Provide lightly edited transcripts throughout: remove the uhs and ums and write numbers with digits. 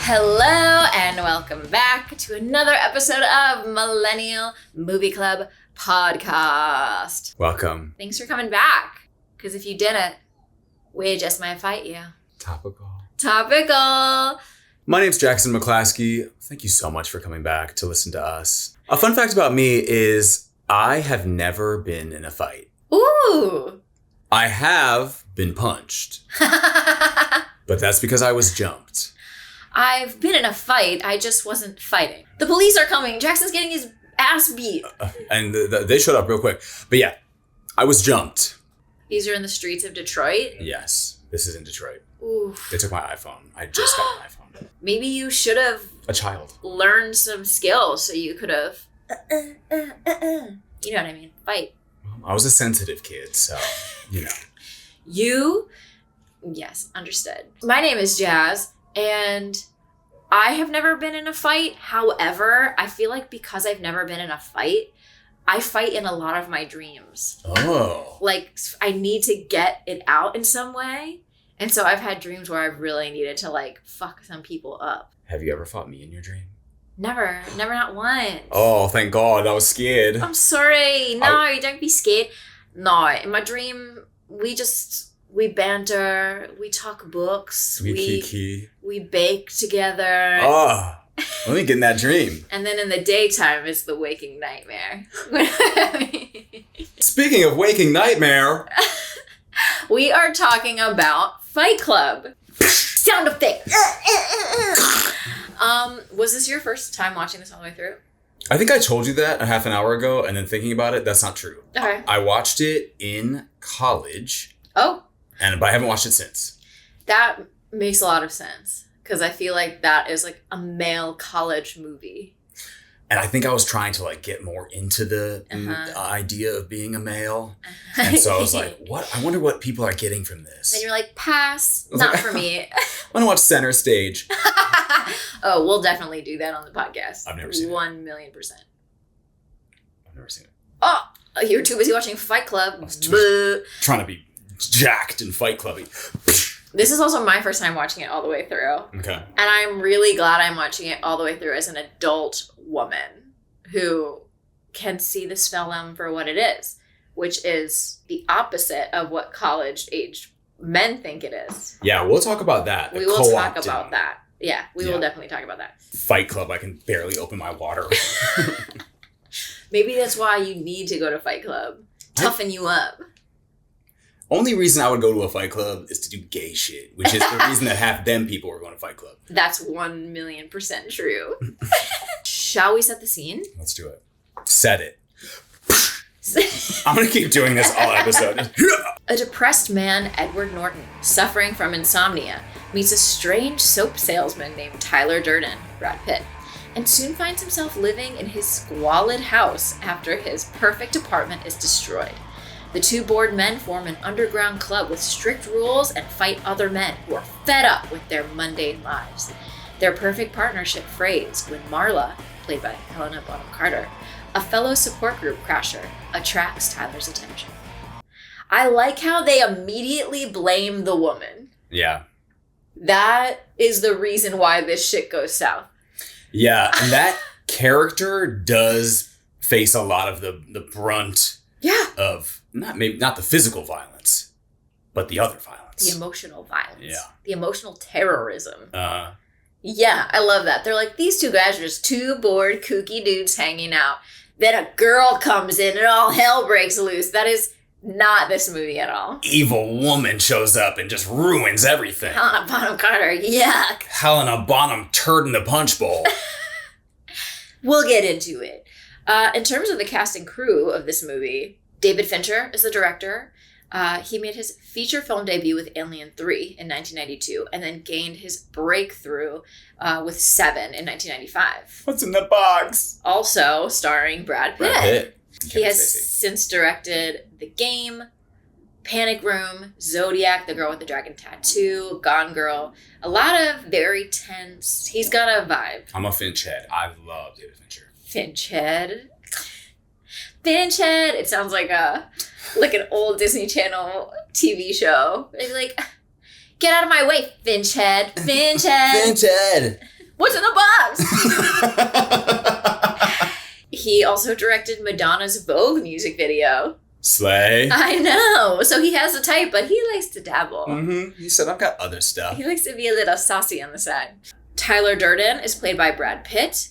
Hello and welcome back to another episode of Millennial Movie Club podcast. Welcome. Thanks for coming back, because if you didn't, we just might fight you. Topical. My name's Jackson McClaskey. Thank you so much for coming back to listen to us. A fun fact about me is I have never been in a fight. Ooh. I have been punched, but that's because I was jumped. I've been in a fight, I just wasn't fighting. The police are coming. Jackson's getting his ass beat. And they showed up real quick. But yeah, I was jumped. These are in the streets of Detroit? Yes, this is in Detroit. Oof. They took my iPhone. I just got an iPhone. Maybe you should have A child. learned some skills so you could have, you know what I mean, fight. I was a sensitive kid, so, you know. Yes, understood. My name is Jazz, and I have never been in a fight. However, I feel like because I've never been in a fight, I fight in a lot of my dreams. Oh. Like, I need to get it out in some way. And so I've had dreams where I've really needed to, like, fuck some people up. Have you ever fought me in your dream? Never, not once. Oh, thank God. I was scared. I'm sorry. No, don't be scared. No, in my dream, we banter, we talk books, We kiki. we bake together. Oh, let me get in that dream. And then in the daytime, it's the waking nightmare. Speaking of waking nightmare. We are talking about Fight Club. Sound effect. Was this your first time watching this all the way through? I think I told you that a half an hour ago, and then thinking about it, that's not true. Okay. I watched it in college. Oh. But I haven't watched it since. That makes a lot of sense. Because I feel like that is like a male college movie. And I think I was trying to like get more into the idea of being a male. Uh-huh. And so I was like, what? I wonder what people are getting from this. And you're like, pass. Not for me. I want to watch Center Stage. Oh, we'll definitely do that on the podcast. I've never seen it. 1,000,000%. I've never seen it. Oh, you were too busy watching Fight Club. I was too trying to be jacked and Fight Clubby. This is also my first time watching it all the way through. Okay. And I'm really glad I'm watching it all the way through as an adult woman who can see this film for what it is, which is the opposite of what college-aged men think it is. Yeah, we'll talk about that. We will talk about that. Yeah, we will definitely talk about that. Fight Club, I can barely open my water. Maybe that's why you need to go to Fight Club. Toughen you up. Only reason I would go to a Fight Club is to do gay shit, which is the reason that half them people were going to Fight Club. That's 1,000,000% true. Shall we set the scene? Let's do it. Set it. I'm going to keep doing this all episode. A depressed man, Edward Norton, suffering from insomnia, meets a strange soap salesman named Tyler Durden, Brad Pitt, and soon finds himself living in his squalid house after his perfect apartment is destroyed. The two bored men form an underground club with strict rules and fight other men who are fed up with their mundane lives. Their perfect partnership frays when Marla, played by Helena Bonham Carter, a fellow support group crasher, attracts Tyler's attention. I like how they immediately blame the woman. Yeah. That is the reason why this shit goes south. Yeah, and that character does face a lot of the brunt of not the physical violence, but the other violence. The emotional violence. Yeah. The emotional terrorism. Uh-huh. Yeah, I love that. They're like, these two guys are just two bored, kooky dudes hanging out. Then a girl comes in and all hell breaks loose. That is not this movie at all. Evil woman shows up and just ruins everything. Helena Bonham Carter, yuck. Helena Bonham turd in the punch bowl. We'll get into it. In terms of the cast and crew of this movie, David Fincher is the director. He made his feature film debut with Alien 3 in 1992 and then gained his breakthrough with Seven in 1995. What's in the box? Also starring Brad Pitt. Brad Pitt. He has since directed The Game, Panic Room, Zodiac, The Girl with the Dragon Tattoo, Gone Girl. A lot of very tense. He's got a vibe. I'm a Finch head. I love David Fincher. Finch head. Finch head. It sounds like an old Disney Channel TV show. They'd be like, get out of my way, Finch head. Finch head. Finch head. What's in the box? He also directed Madonna's Vogue music video. Slay. I know. So he has a type, but he likes to dabble. Mm-hmm. He said, I've got other stuff. He likes to be a little saucy on the side. Tyler Durden is played by Brad Pitt.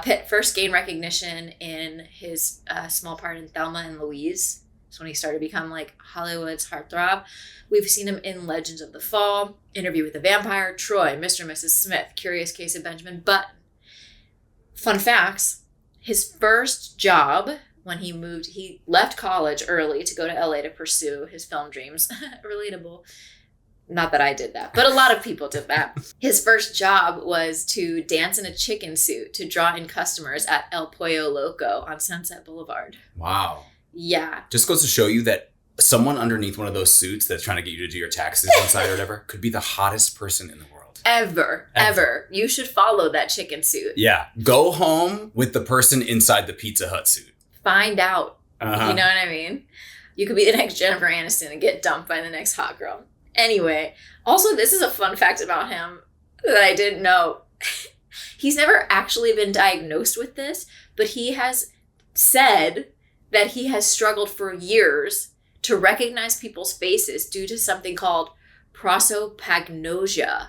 Pitt first gained recognition in his small part in Thelma and Louise. That's when he started to become like Hollywood's heartthrob. We've seen him in Legends of the Fall, Interview with the Vampire, Troy, Mr. and Mrs. Smith, Curious Case of Benjamin Button. Fun facts, his first job when he left college early to go to LA to pursue his film dreams. Relatable. Not that I did that, but a lot of people did that. His first job was to dance in a chicken suit to draw in customers at El Pollo Loco on Sunset Boulevard. Wow. Yeah. Just goes to show you that someone underneath one of those suits that's trying to get you to do your taxes inside or whatever could be the hottest person in the world. Ever. You should follow that chicken suit. Yeah. Go home with the person inside the Pizza Hut suit. Find out. You know what I mean? You could be the next Jennifer Aniston and get dumped by the next hot girl. Anyway, also this is a fun fact about him that I didn't know. He's never actually been diagnosed with this, but he has said that he has struggled for years to recognize people's faces due to something called prosopagnosia,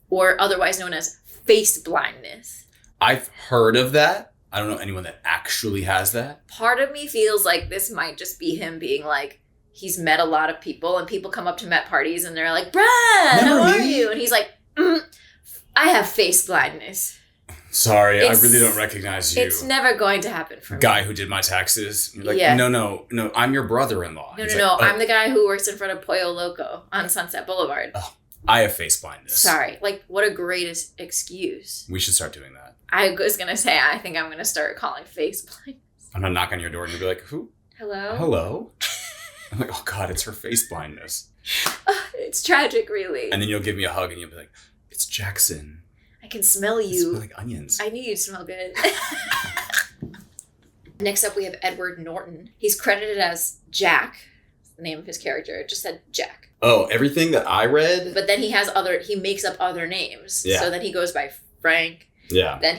or otherwise known as face blindness. I've heard of that. I don't know anyone that actually has that. Part of me feels like this might just be him being like, he's met a lot of people and people come up to Met parties and they're like, Brad, how are you? And he's like, I have face blindness. Sorry, I really don't recognize you. It's never going to happen for me. Guy who did my taxes. You're like, no, I'm your brother-in-law. No, I'm the guy who works in front of Pollo Loco on Sunset Boulevard. Oh, I have face blindness. Sorry, like what a great excuse. We should start doing that. I was going to say, I think I'm going to start calling face blindness. I'm going to knock on your door and you'll be like, who? Hello? I'm like, oh God, it's her face blindness. It's tragic, really. And then you'll give me a hug and you'll be like, it's Jackson. I can smell you. You smell like onions. I knew you'd smell good. Next up, we have Edward Norton. He's credited as Jack. That's the name of his character. It just said Jack. Oh, everything that I read? But then he makes up other names. Yeah. So then he goes by Frank. Yeah. Then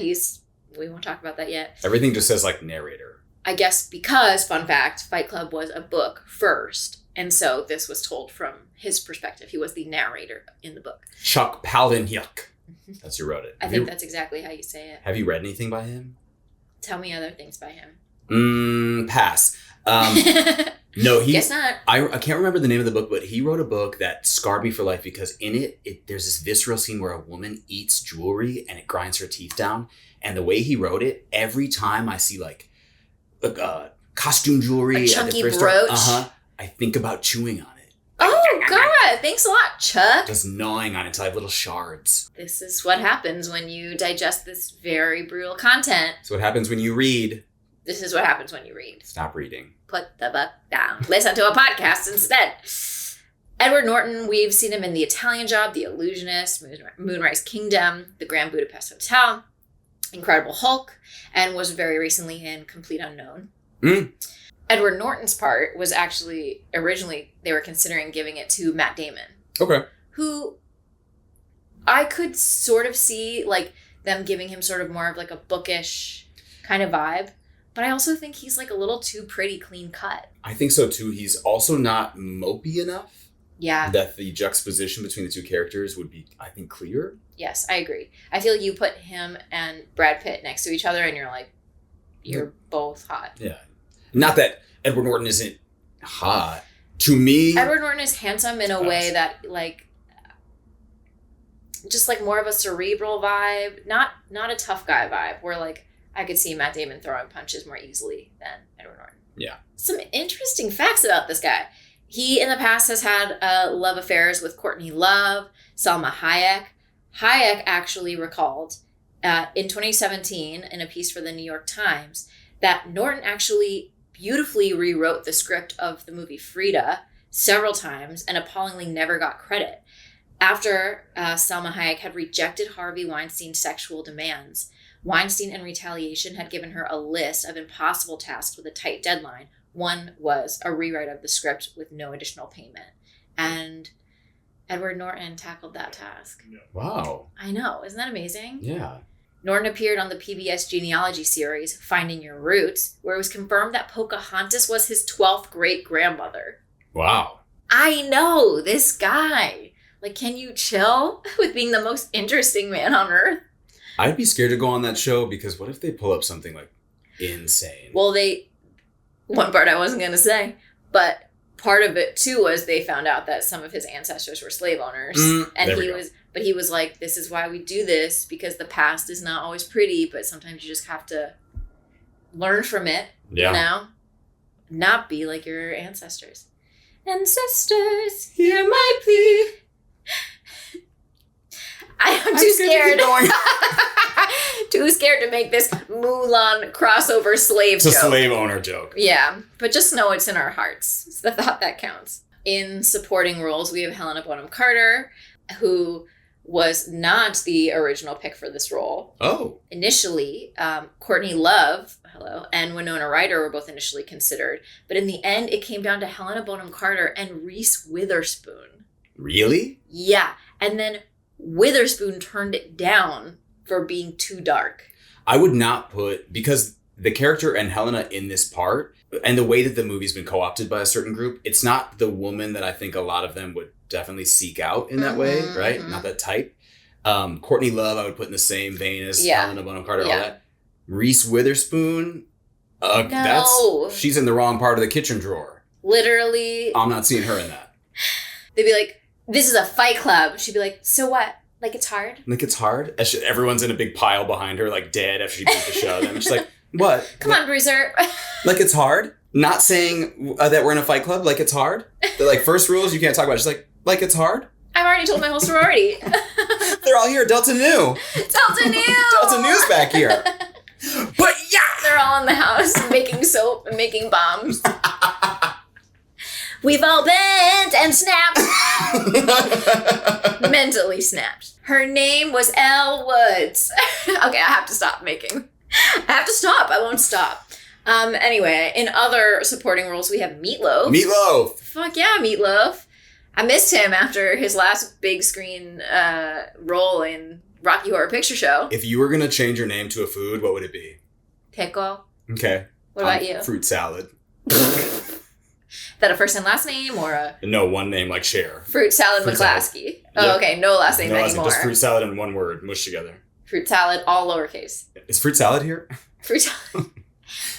we won't talk about that yet. Everything just says like narrator. I guess because, fun fact, Fight Club was a book first. And so this was told from his perspective. He was the narrator in the book. Chuck Palahniuk. That's who wrote it. I think that's exactly how you say it. Have you read anything by him? Tell me other things by him. Pass. No, Guess not. I can't remember the name of the book, but he wrote a book that scarred me for life because in it there's this visceral scene where a woman eats jewelry and it grinds her teeth down. And the way he wrote it, every time I see like costume jewelry, a chunky brooch, I think about chewing on it. Oh God! Thanks a lot, Chuck. Just gnawing on it until I have little shards. This is what happens when you digest this very brutal content. It's what happens when you read. This is what happens when you read. Stop reading. Put the book down. Listen to a podcast instead. Edward Norton, we've seen him in The Italian Job, The Illusionist, Moonrise Kingdom, The Grand Budapest Hotel, Incredible Hulk, and was very recently in Complete Unknown. Edward Norton's part was actually, originally, they were considering giving it to Matt Damon. Okay. Who I could sort of see, like, them giving him sort of more of like a bookish kind of vibe. But I also think he's like a little too pretty clean cut. I think so too. He's also not mopey enough. Yeah. That the juxtaposition between the two characters would be, I think, clear. Yes, I agree. I feel you put him and Brad Pitt next to each other and you're like, you're both hot. Yeah. Not that Edward Norton isn't hot. To me... Edward Norton is handsome in a way that, like, just like more of a cerebral vibe. Not a tough guy vibe where, like, I could see Matt Damon throwing punches more easily than Edward Norton. Yeah. Some interesting facts about this guy. He, in the past, has had love affairs with Courtney Love, Salma Hayek. Hayek actually recalled in 2017, in a piece for the New York Times, that Norton actually beautifully rewrote the script of the movie Frida several times and appallingly never got credit. After Salma Hayek had rejected Harvey Weinstein's sexual demands, Weinstein, in retaliation, had given her a list of impossible tasks with a tight deadline. One was a rewrite of the script with no additional payment. And Edward Norton tackled that task. Wow. I know. Isn't that amazing? Yeah. Norton appeared on the PBS genealogy series, Finding Your Roots, where it was confirmed that Pocahontas was his 12th great-grandmother. Wow. I know, this guy. Like, can you chill with being the most interesting man on earth? I'd be scared to go on that show because what if they pull up something like insane? Well, one part I wasn't going to say, but part of it too was they found out that some of his ancestors were slave owners. And he was like, this is why we do this, because the past is not always pretty, but sometimes you just have to learn from it, you know? Not be like your ancestors. Ancestors, hear my plea. I'm too scared. Too scared to make this Mulan crossover slave joke. It's a slave owner joke. Yeah, but just know it's in our hearts. It's the thought that counts. In supporting roles, we have Helena Bonham Carter, who was not the original pick for this role. Oh. Initially, Courtney Love, and Winona Ryder were both initially considered. But in the end, it came down to Helena Bonham Carter and Reese Witherspoon. Really? Yeah. And then Witherspoon turned it down for being too dark. I would not because the character and Helena in this part, and the way that the movie's been co-opted by a certain group, it's not the woman that I think a lot of them would definitely seek out in that way, right? Mm-hmm. Not that type. Courtney Love, I would put in the same vein as Helena Bonham Carter, all that. Reese Witherspoon, she's in the wrong part of the kitchen drawer. Literally. I'm not seeing her in that. They'd be like, this is a fight club. She'd be like, so what? Like, it's hard? Like, it's hard? Everyone's in a big pile behind her, like, dead after she beat the show. And she's like, what? Come on, Bruiser. Like, it's hard? Not saying that we're in a fight club, like, it's hard? They're like, first rules, you can't talk about it. She's like, it's hard? I've already told my whole sorority. They're all here. Delta Nu. Delta Nu. Delta Nu's back here. But yeah! They're all in the house making soap and making bombs. We've all bent and snapped. Mentally snapped. Her name was Elle Woods. Okay, I have to stop. I won't stop. Anyway, in other supporting roles, we have Meatloaf. Meatloaf! Fuck yeah, Meatloaf. I missed him after his last big screen role in Rocky Horror Picture Show. If you were going to change your name to a food, what would it be? Pickle. Okay. What about you? Fruit salad. Is that a first and last name or a... No, one name like Cher. Fruit salad McClaskey. Oh, okay. No last name anymore. Just fruit salad in one word, mushed together. Fruit salad, all lowercase. Is fruit salad here? Fruit salad.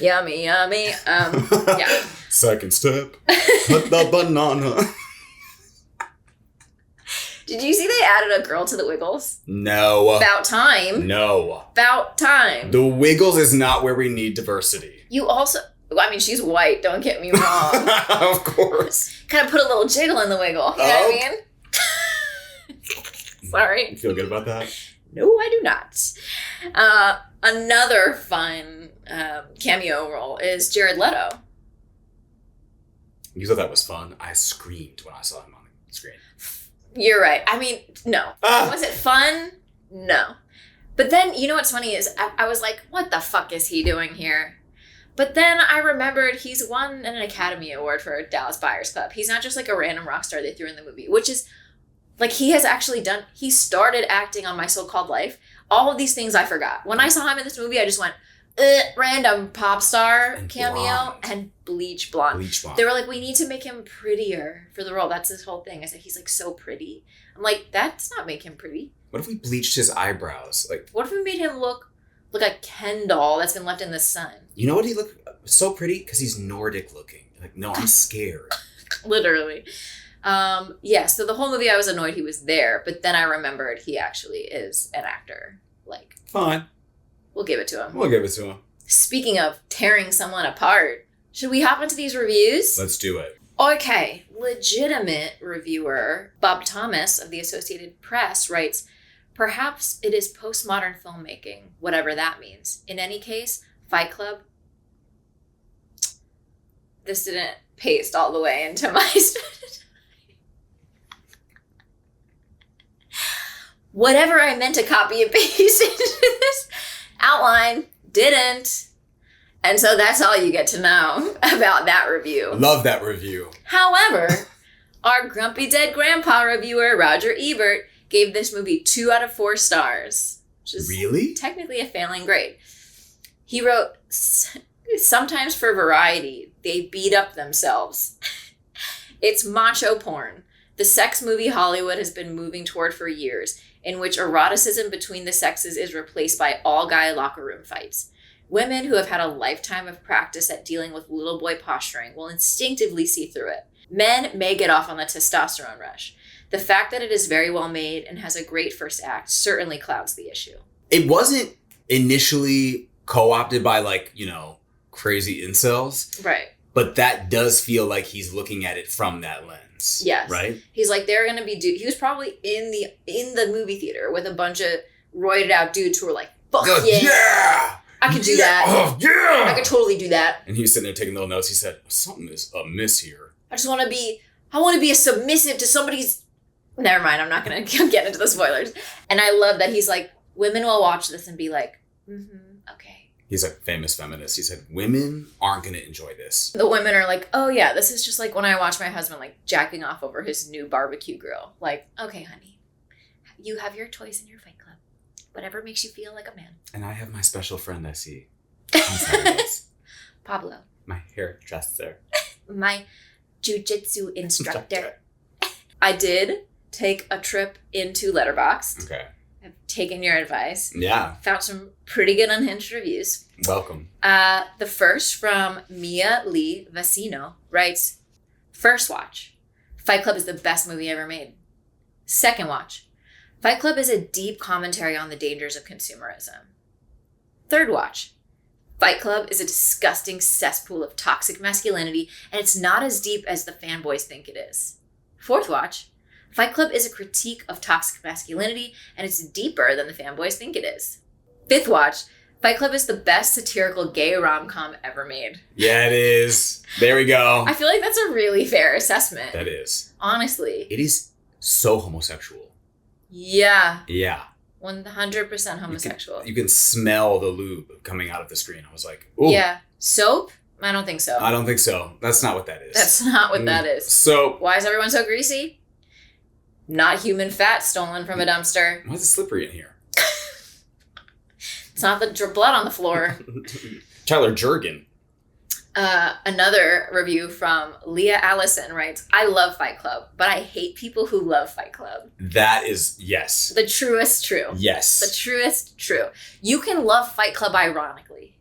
Yummy, yummy. Yeah. Second step. Put the banana. Did you see they added a girl to the Wiggles? No. About time. No. About time. The Wiggles is not where we need diversity. You also... I mean, she's white, don't get me wrong. Of course. Kind of put a little jiggle in the wiggle. You know what I mean? Sorry. You feel good about that? No, I do not. Another fun cameo role is Jared Leto. You thought that was fun? I screamed when I saw him on the screen. You're right. I mean, no. Was it fun? No. But then, you know what's funny is I was like, what the fuck is he doing here? But then I remembered he's won an Academy Award for Dallas Buyers Club. He's not just like a random rock star they threw in the movie, which is like he started acting on My So-Called Life. All of these things I forgot. When I saw him in this movie, I just went, random pop star and cameo blonde. And bleach blonde. They were like, we need to make him prettier for the role. That's his whole thing. I said, he's like so pretty. I'm like, that's not make him pretty. What if we bleached his eyebrows? Like, what if we made him look like a Ken doll that's been left in the sun? You know what he looked so pretty? Because he's Nordic looking. Like, no, I'm scared. Literally. Yeah, so the whole movie I was annoyed he was there, but then I remembered he actually is an actor. Like, fine. We'll give it to him. We'll give it to him. Speaking of tearing someone apart, should we hop into these reviews? Let's do it. Okay. Legitimate reviewer Bob Thomas of the Associated Press writes, perhaps it is postmodern filmmaking, whatever that means. In any case, Fight Club. This didn't paste all the way into my... Whatever I meant to copy and paste into this outline didn't. And so that's all you get to know about that review. Love that review. However, Our Grumpy Dead Grandpa reviewer, Roger Ebert, gave this movie 2 out of 4 stars. Which is really? Technically a failing grade. He wrote, sometimes for variety, they beat up themselves. It's macho porn. The sex movie Hollywood has been moving toward for years, in which eroticism between the sexes is replaced by all-guy locker room fights. Women who have had a lifetime of practice at dealing with little boy posturing will instinctively see through it. Men may get off on the testosterone rush. The fact that it is very well made and has a great first act certainly clouds the issue. It wasn't initially co-opted by, like, you know, crazy incels. Right. But that does feel like he's looking at it from that lens. Yes. Right? He's like, they're going to be... He was probably in the movie theater with a bunch of roided out dudes who were like, fuck yeah! I could do that. Oh, yeah! I could totally do that. And he was sitting there taking little notes. He said, something is amiss here. I want to be a submissive to somebody's... Never mind, I'm not going to get into the spoilers. And I love that he's like, women will watch this and be like, okay. He's a famous feminist. He said, women aren't going to enjoy this. The women are like, oh yeah, this is just like when I watch my husband like jacking off over his new barbecue grill. Like, okay, honey, you have your toys in your fight club. Whatever makes you feel like a man. And I have my special friend I see on Saturdays. Pablo. My hairdresser. My jujitsu instructor. I did take a trip into Letterboxd. Okay. I've taken your advice. Yeah. Found some pretty good unhinged reviews. Welcome. The first from Mia Lee Vecino writes, first watch, Fight Club is the best movie ever made. Second watch, Fight Club is a deep commentary on the dangers of consumerism. Third watch, Fight Club is a disgusting cesspool of toxic masculinity, and it's not as deep as the fanboys think it is. Fourth watch, Fight Club is a critique of toxic masculinity, and it's deeper than the fanboys think it is. Fifth watch, Fight Club is the best satirical gay rom-com ever made. Yeah, it is. There we go. I feel like that's a really fair assessment. That is. Honestly. It is so homosexual. Yeah. Yeah. 100% homosexual. You can smell the lube coming out of the screen. I was like, ooh. Yeah. Soap? I don't think so. I don't think so. That's not what that is. That's not what that is. So. Why is everyone so greasy? Not human fat stolen from a dumpster. Why is it slippery in here? It's not the blood on the floor. Tyler Jurgen. Another review from Leah Allison writes, I love Fight Club, but I hate people who love Fight Club. That is, yes. The truest true. Yes. The truest true. You can love Fight Club ironically.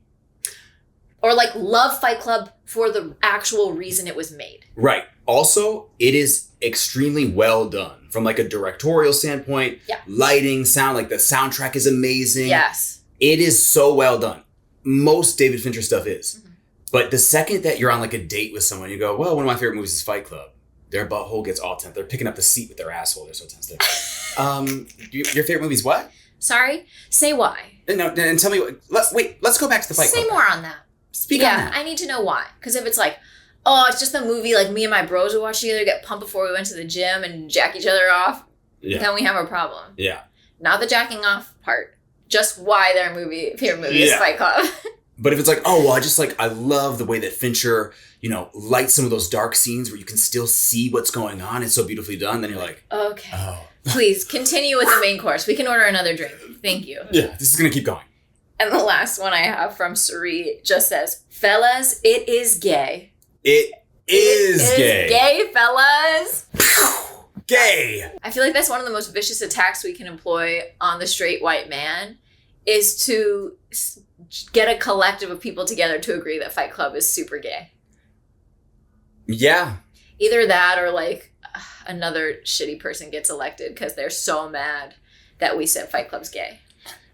Or like love Fight Club for the actual reason it was made. Right. Also, it is extremely well done from like a directorial standpoint. Yeah. Lighting, sound, like the soundtrack is amazing. Yes. It is so well done. Most David Fincher stuff is. Mm-hmm. But the second that you're on like a date with someone, you go, well, one of my favorite movies is Fight Club. Their butthole gets all tense. They're picking up the seat with their asshole. They're so tense there. Your favorite movie is what? Sorry? Say why. No, and tell me what. Let's go back to the Fight Club. Say more on that. Speak on that. I need to know why. Because if it's like, oh, it's just a movie like me and my bros would watch together, get pumped before we went to the gym and jack each other off, then we have a problem. Yeah. Not the jacking off part. Just why their favorite movie is Fight Club. But if it's like, oh, well, I love the way that Fincher, lights some of those dark scenes where you can still see what's going on. It's so beautifully done. Then you're like, okay. Oh. Please continue with the main course. We can order another drink. Thank you. Yeah, this is going to keep going. And the last one I have from Suri just says, fellas, it is gay. It is gay. Gay, fellas. Gay. I feel like that's one of the most vicious attacks we can employ on the straight white man is to get a collective of people together to agree that Fight Club is super gay. Yeah. Either that or like another shitty person gets elected because they're so mad that we said Fight Club's gay.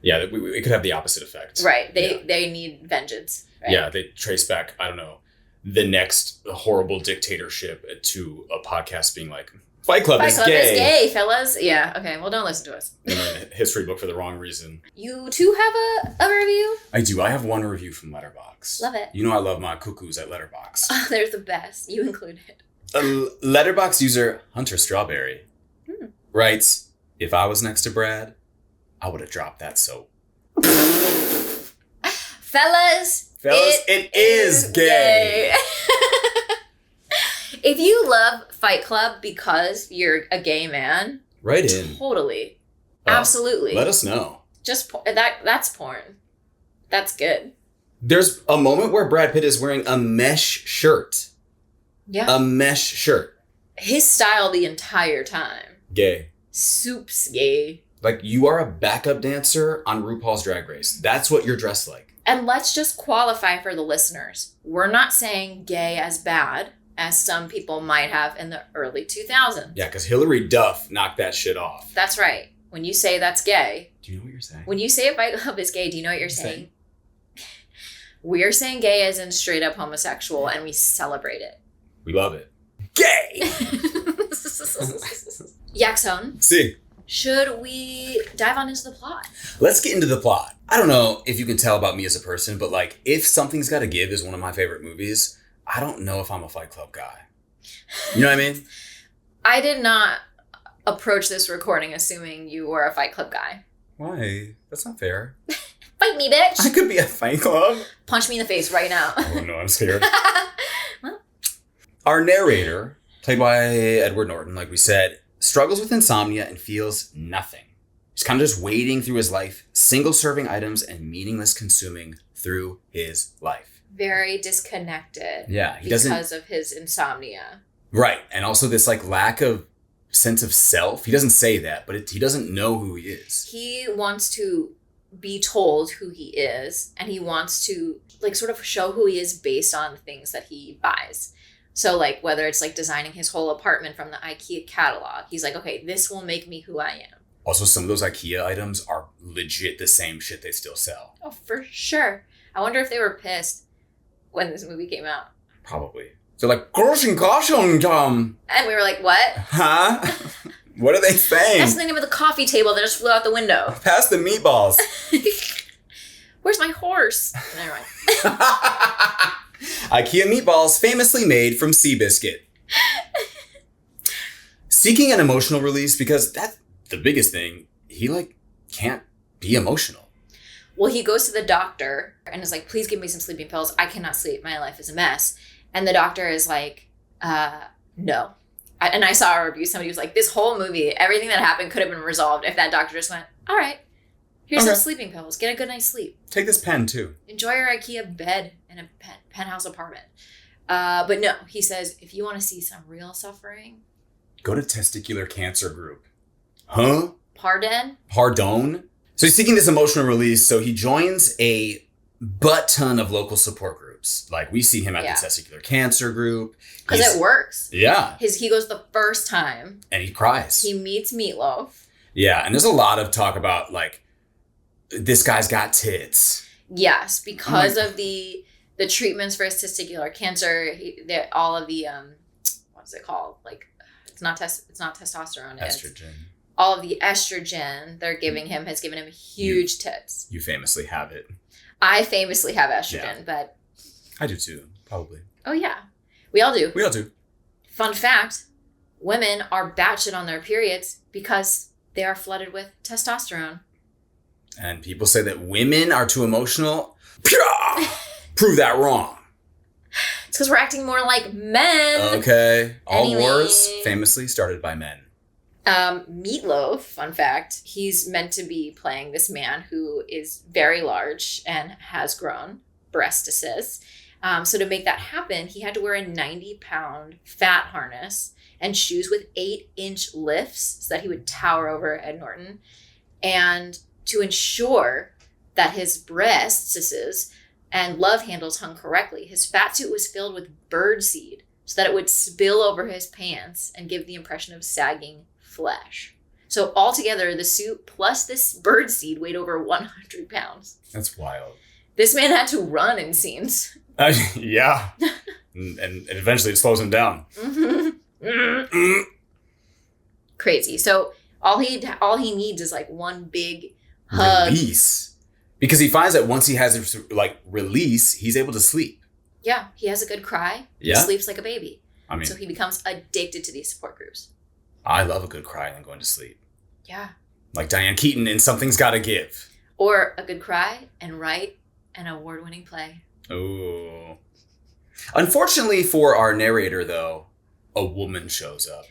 Yeah, it could have the opposite effect. Right. They need vengeance. Right? Yeah, they trace back, I don't know, the next horrible dictatorship to a podcast being like, Fight Club is gay. Fight Club is gay, fellas. Yeah, okay. Well, don't listen to us. In a history book for the wrong reason. You too have a review? I do. I have one review from Letterboxd. Love it. I love my cuckoos at Letterboxd. Oh, they're the best. You included. A Letterboxd user, Hunter Strawberry, writes, if I was next to Brad, I would have dropped that soap. Fellas, it is gay. If you love Fight Club because you're a gay man, Right in. totally. Absolutely. Let us know. Just that's porn. That's good. There's a moment where Brad Pitt is wearing a mesh shirt. Yeah. A mesh shirt. His style the entire time. Gay. Soups gay. Like, you are a backup dancer on RuPaul's Drag Race. That's what you're dressed like. And let's just qualify for the listeners. We're not saying gay as bad as some people might have in the early 2000s. Yeah, because Hillary Duff knocked that shit off. That's right. When you say that's gay. Do you know what you're saying? When you say a Fight Club is gay, do you know what you're saying? We're saying gay as in straight up homosexual, and we celebrate it. We love it. Gay! Jackson. See. Should we dive on into the plot? Let's get into the plot. I don't know if you can tell about me as a person, but like, if Something's Gotta Give is one of my favorite movies, I don't know if I'm a Fight Club guy. You know what I mean? I did not approach this recording assuming you were a Fight Club guy. Why? That's not fair. Fight me, bitch! I could be a Fight Club. Punch me in the face right now. Oh no, I'm scared. Well. Our narrator, played by Edward Norton, like we said, struggles with insomnia and feels nothing. He's kind of just wading through his life, single-serving items and meaningless consuming through his life. Very disconnected. Yeah, because of his insomnia. Right, and also this like lack of sense of self. He doesn't say that, but he doesn't know who he is. He wants to be told who he is, and he wants to like sort of show who he is based on the things that he buys. So like whether it's like designing his whole apartment from the IKEA catalog, he's like, okay, this will make me who I am. Also, some of those IKEA items are legit the same shit they still sell. Oh, for sure. I wonder if they were pissed when this movie came out. Probably. They're like, gosh and and we were like, what? Huh? What are they saying? That's the name of the coffee table that just flew out the window. Pass the meatballs. Where's my horse? Never mind. IKEA meatballs famously made from Seabiscuit. Seeking an emotional release because that's the biggest thing. He like can't be emotional. Well, he goes to the doctor and is like, please give me some sleeping pills. I cannot sleep. My life is a mess. And the doctor is like, no. And I saw a review. Somebody was like, this whole movie, everything that happened could have been resolved if that doctor just went, all right, here's some sleeping pills. Get a good night's sleep. Take this pen too. Enjoy your IKEA bed in a penthouse apartment. But no, he says, if you want to see some real suffering, go to testicular cancer group. Huh? Pardon? So he's seeking this emotional release. So he joins a butt ton of local support groups. Like we see him at the testicular cancer group. Because it works. Yeah. He goes the first time. And he cries. He meets Meatloaf. Yeah. And there's a lot of talk about like, this guy's got tits. Yes. Because of the treatments for his testicular cancer, all of the, what's it called? Like, it's not testosterone. Estrogen. All of the estrogen they're giving him has given him huge tits. You famously have it. I famously have estrogen, but... I do too, probably. Oh, yeah. We all do. We all do. Fun fact, women are batshit on their periods because they are flooded with testosterone. And people say that women are too emotional. Prove that wrong. It's because we're acting more like men. Okay. All Anyway. wars famously started by men. Meatloaf, fun fact, he's meant to be playing this man who is very large and has grown breastises. So to make that happen, he had to wear a 90-pound fat harness and shoes with 8-inch lifts so that he would tower over Ed Norton. And to ensure that his breastises and love handles hung correctly, his fat suit was filled with birdseed so that it would spill over his pants and give the impression of sagging flesh. So altogether, the suit plus this birdseed weighed over 100 pounds. That's wild. This man had to run in scenes. Yeah. and eventually it slows him down. Crazy. So all he needs is like one big hug. Release. Because he finds that once he has his like release, he's able to sleep. Yeah. He has a good cry. Yeah. He sleeps like a baby. I mean, so he becomes addicted to these support groups. I love a good cry and then going to sleep. Yeah. Like Diane Keaton in Something's Gotta Give. Or a good cry and write an award-winning play. Ooh. Unfortunately for our narrator, though, a woman shows up.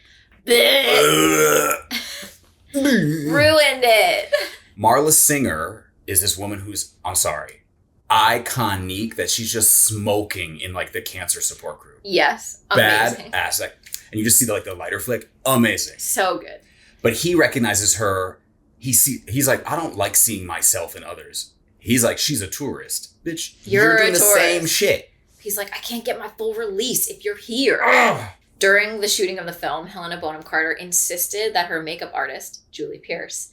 Ruined it. Marla Singer is this woman who's, I'm sorry, iconic, that she's just smoking in like the cancer support group. Yes. Amazing. Badass. Like, and you just see the lighter flick. Amazing. So good. But he recognizes her. He's like, I don't like seeing myself in others. He's like, she's a tourist. Bitch, you're doing the same shit. He's like, I can't get my full release if you're here. Ugh. During the shooting of the film, Helena Bonham Carter insisted that her makeup artist, Julie Pierce,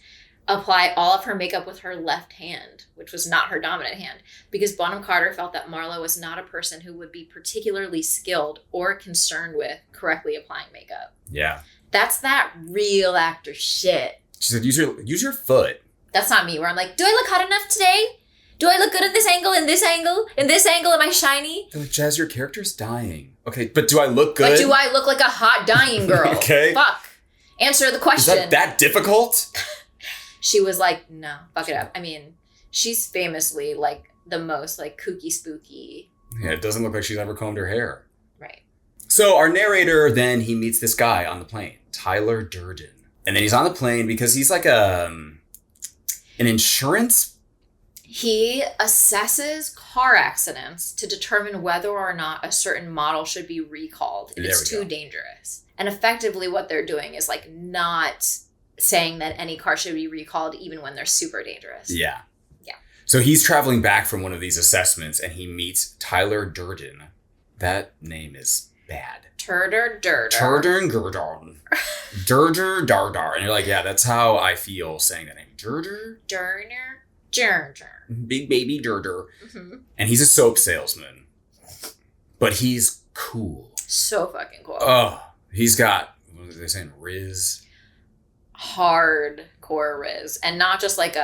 apply all of her makeup with her left hand, which was not her dominant hand, because Bonham Carter felt that Marla was not a person who would be particularly skilled or concerned with correctly applying makeup. Yeah. That's that real actor shit. She said, use your foot. That's not me, where I'm like, do I look hot enough today? Do I look good in this angle, in this angle? In this angle, am I shiny? They're like, Jazz, your character's dying. Okay, but do I look good? But do I look like a hot dying girl? Okay. Fuck. Answer the question. Is that difficult? She was like, no, fuck it up. I mean, she's famously like the most like kooky spooky. Yeah, it doesn't look like she's ever combed her hair. Right. So our narrator, then he meets this guy on the plane, Tyler Durden. And then he's on the plane because he's like an insurance. He assesses car accidents to determine whether or not a certain model should be recalled if it's too dangerous. And effectively what they're doing is like not saying that any car should be recalled even when they're super dangerous. Yeah. Yeah. So he's traveling back from one of these assessments and he meets Tyler Durden. That name is bad. Turder Durder. Turder Gurdon. Durder Dardar. And you're like, yeah, that's how I feel saying that name. Durder? Durner. Durder. Big baby Durder. Mm-hmm. And he's a soap salesman. But he's cool. So fucking cool. Oh, he's got, what was they saying, Riz? Hardcore Riz. And not just like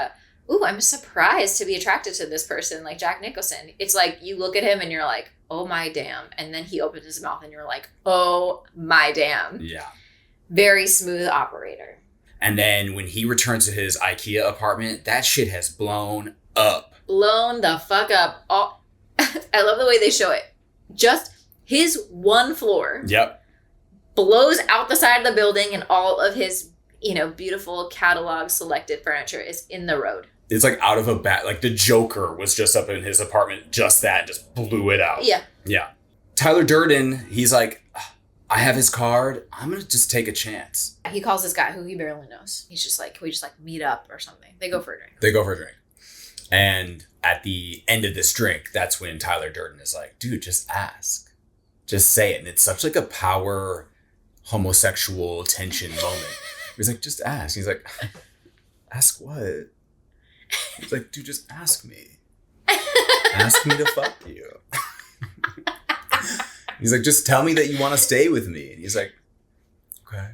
ooh, I'm surprised to be attracted to this person like Jack Nicholson. It's like you look at him and you're like, oh my damn. And then he opens his mouth and you're like, oh my damn. Yeah. Very smooth operator. And then when he returns to his IKEA apartment, that shit has blown up. Blown the fuck up. Oh, I love the way they show it. Just his one floor. Yep. Blows out the side of the building and all of his, beautiful catalog selected furniture is in the road. It's like out of a bat. Like the Joker was just up in his apartment, just blew it out. Yeah. Yeah. Tyler Durden, he's like, I have his card. I'm going to just take a chance. He calls this guy who he barely knows. He's just like, can we just like meet up or something? They go for a drink. And at the end of this drink, that's when Tyler Durden is like, dude, just ask. Just say it. And it's such like a power homosexual tension moment. He's like, just ask. He's like, ask what? He's like, dude, just ask me. Ask me to fuck you. He's like, just tell me that you want to stay with me. And he's like, okay.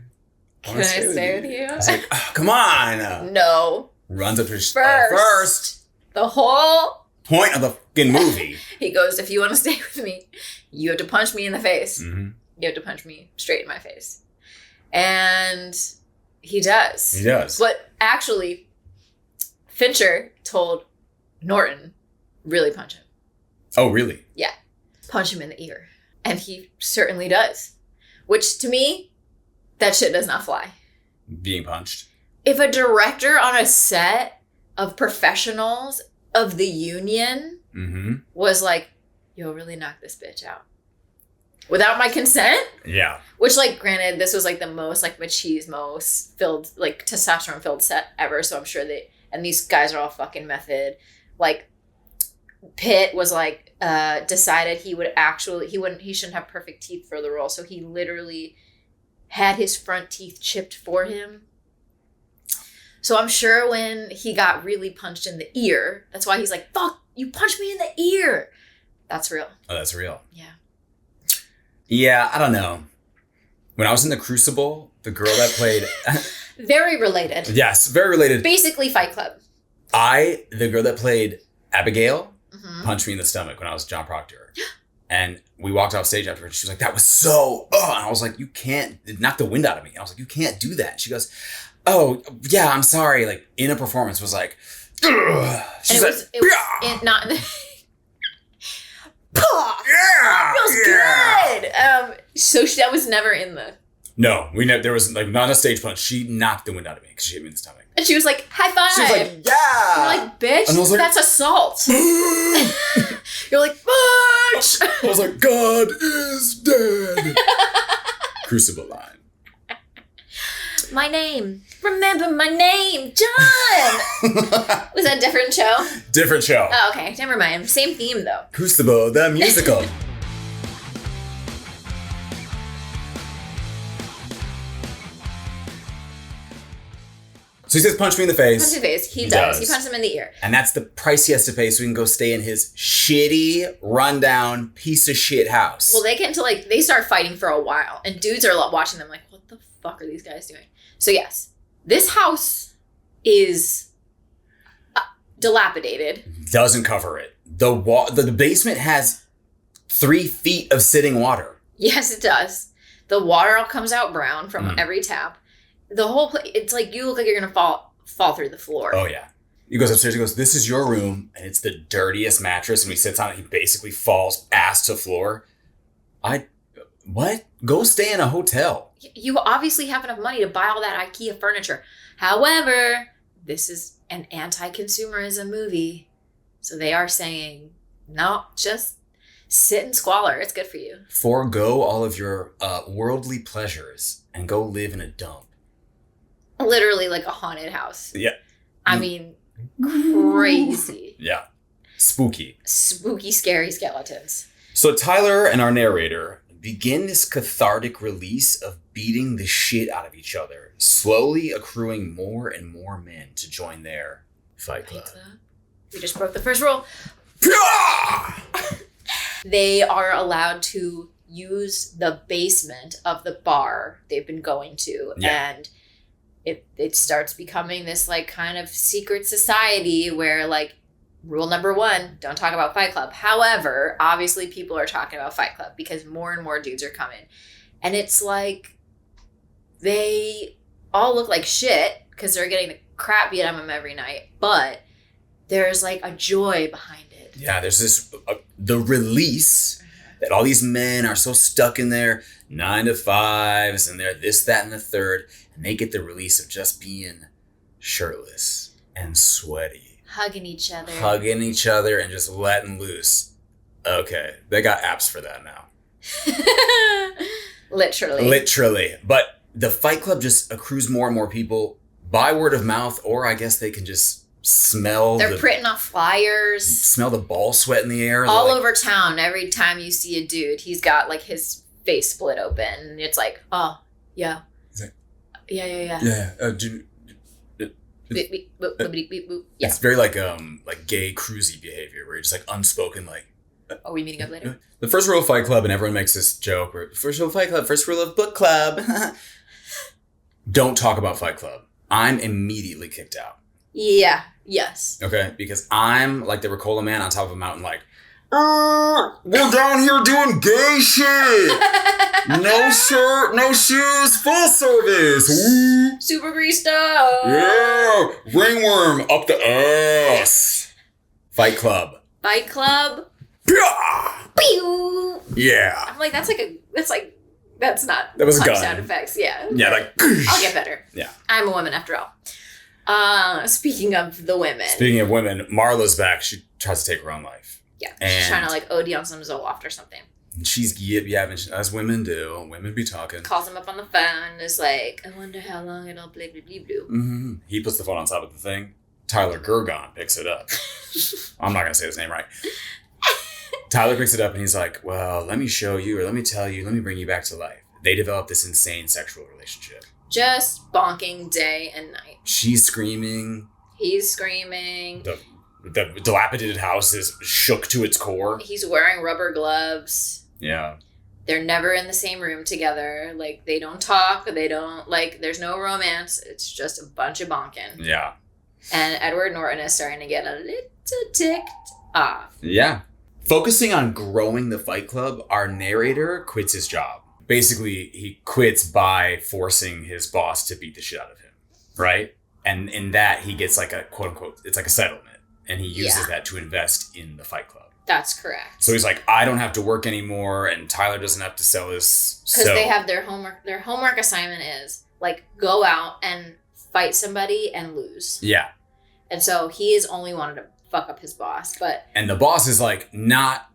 Can I stay with you? He's like, oh, come on. No. Runs up to first. The whole point of the fucking movie. He goes, if you want to stay with me, you have to punch me in the face. Mm-hmm. You have to punch me straight in my face. And he does. He does. But actually, Fincher told Norton, really punch him. Oh, really? Yeah. Punch him in the ear. And he certainly does. Which, to me, that shit does not fly. Being punched. If a director on a set of professionals of the union was like, yo, really knock this bitch out. Without my consent? Yeah. Which, like, granted, this was, like, the most, like, machismo-filled, like, testosterone-filled set ever, so I'm sure and these guys are all fucking method. Like, Pitt was, like, decided he shouldn't have perfect teeth for the role, so he literally had his front teeth chipped for him. So I'm sure when he got really punched in the ear, that's why he's like, fuck, you punched me in the ear. That's real. Oh, that's real. Yeah. Yeah, I don't know. When I was in The Crucible, the girl that played... Very related. Yes, very related. Basically Fight Club. The girl that played Abigail punched me in the stomach when I was John Proctor. And we walked off stage afterwards. She was like, that was so... And I was like, you can't... It knocked the wind out of me. And I was like, you can't do that. And she goes, oh, yeah, I'm sorry. Like, in a performance was like... She's it was not... Yeah! Feels good! So that was never in the... No, there was like not a stage punch. She knocked the wind out of me because she hit me in the stomach. And she was like, high five! She was like, yeah! You're like, bitch, and I was like, that's assault. You're like, bitch! I was like, God is dead. Crucible line. My name. Remember my name, John! Was that a different show? Different show. Oh, okay. Never mind. Same theme, though. Crucible, the musical. So he says, punch me in the face. Punch in the face. He does. He punches him in the ear. And that's the price he has to pay so he can go stay in his shitty, rundown, piece of shit house. Well, they get into they start fighting for a while. And dudes are watching them like, what the fuck are these guys doing? So yes, this house is dilapidated. Doesn't cover it. The basement has 3 feet of sitting water. Yes, it does. The water all comes out brown from every tap. The whole place, it's like you look like you're going to fall through the floor. Oh, yeah. He goes upstairs, he goes, this is your room, and it's the dirtiest mattress, and he sits on it, he basically falls ass to floor. What? Go stay in a hotel. You obviously have enough money to buy all that IKEA furniture. However, this is an anti-consumerism movie. So they are saying, no, just sit in squalor. It's good for you. Forgo all of your worldly pleasures and go live in a dump. Literally like a haunted house. Yeah. I mean, crazy. Yeah. Spooky. Spooky, scary skeletons. So Tyler and our narrator begin this cathartic release of beating the shit out of each other, slowly accruing more and more men to join their Fight Club. We just broke the first rule. They are allowed to use the basement of the bar they've been going to. Yeah. And it starts becoming this kind of secret society where rule number 1, don't talk about Fight Club. However, obviously people are talking about Fight Club because more and more dudes are coming. And it's they all look like shit because they're getting the crap beat out of them every night. But there's a joy behind it. Yeah, there's this, the release that all these men are so stuck in their 9 to 5s and they're this, that, and the third. And they get the release of just being shirtless and sweaty. Hugging each other and just letting loose. Okay, they got apps for that now. Literally. But the Fight Club just accrues more and more people by word of mouth, or I guess they can just smell. They're printing off flyers. Smell the ball sweat in the air. All over town, every time you see a dude, he's got his face split open. And it's oh, yeah. Yeah. Yeah. It's very gay cruisy behavior where you're just unspoken are we meeting up later? The first rule of Fight Club, and everyone makes this joke where first rule of Fight Club, first rule of book club. Don't talk about Fight Club. I'm immediately kicked out. Yeah. Yes. Okay, because I'm like the Ricola man on top of a mountain we're down here doing gay shit. No shirt, no shoes, full service. Ooh. Super greased up. Yeah. Ringworm up the ass. Fight Club. Pew. Yeah. I'm that's not that was a gun. Sound effects. Yeah. Yeah, I'll get better. Yeah. I'm a woman after all. Speaking of the women. Speaking of women, Marla's back. She tries to take her own life. Yeah, she's trying to OD on some Zoloft or something. She's yapping, as women do. Women be talking. Calls him up on the phone. Is I wonder how long it'll blah blah blah blah. Mm-hmm. He puts the phone on top of the thing. Tyler Gergon picks it up. I'm not gonna say his name right. Tyler picks it up and he's like, "Well, let me show you, or let me tell you, let me bring you back to life." They develop this insane sexual relationship. Just bonking day and night. She's screaming. He's screaming. The dilapidated house is shook to its core. He's wearing rubber gloves. Yeah. They're never in the same room together. They don't talk. They don't, there's no romance. It's just a bunch of bonking. Yeah. And Edward Norton is starting to get a little ticked off. Yeah. Focusing on growing the Fight Club, our narrator quits his job. Basically, he quits by forcing his boss to beat the shit out of him. Right? And in that, he gets a quote unquote, it's a settlement. And he uses that to invest in the Fight Club. That's correct. So he's like, I don't have to work anymore, and Tyler doesn't have to sell his soap. Because they have their homework. Their homework assignment is, like, go out and fight somebody and lose. Yeah. And so he has only wanted to fuck up his boss, And the boss is, like, not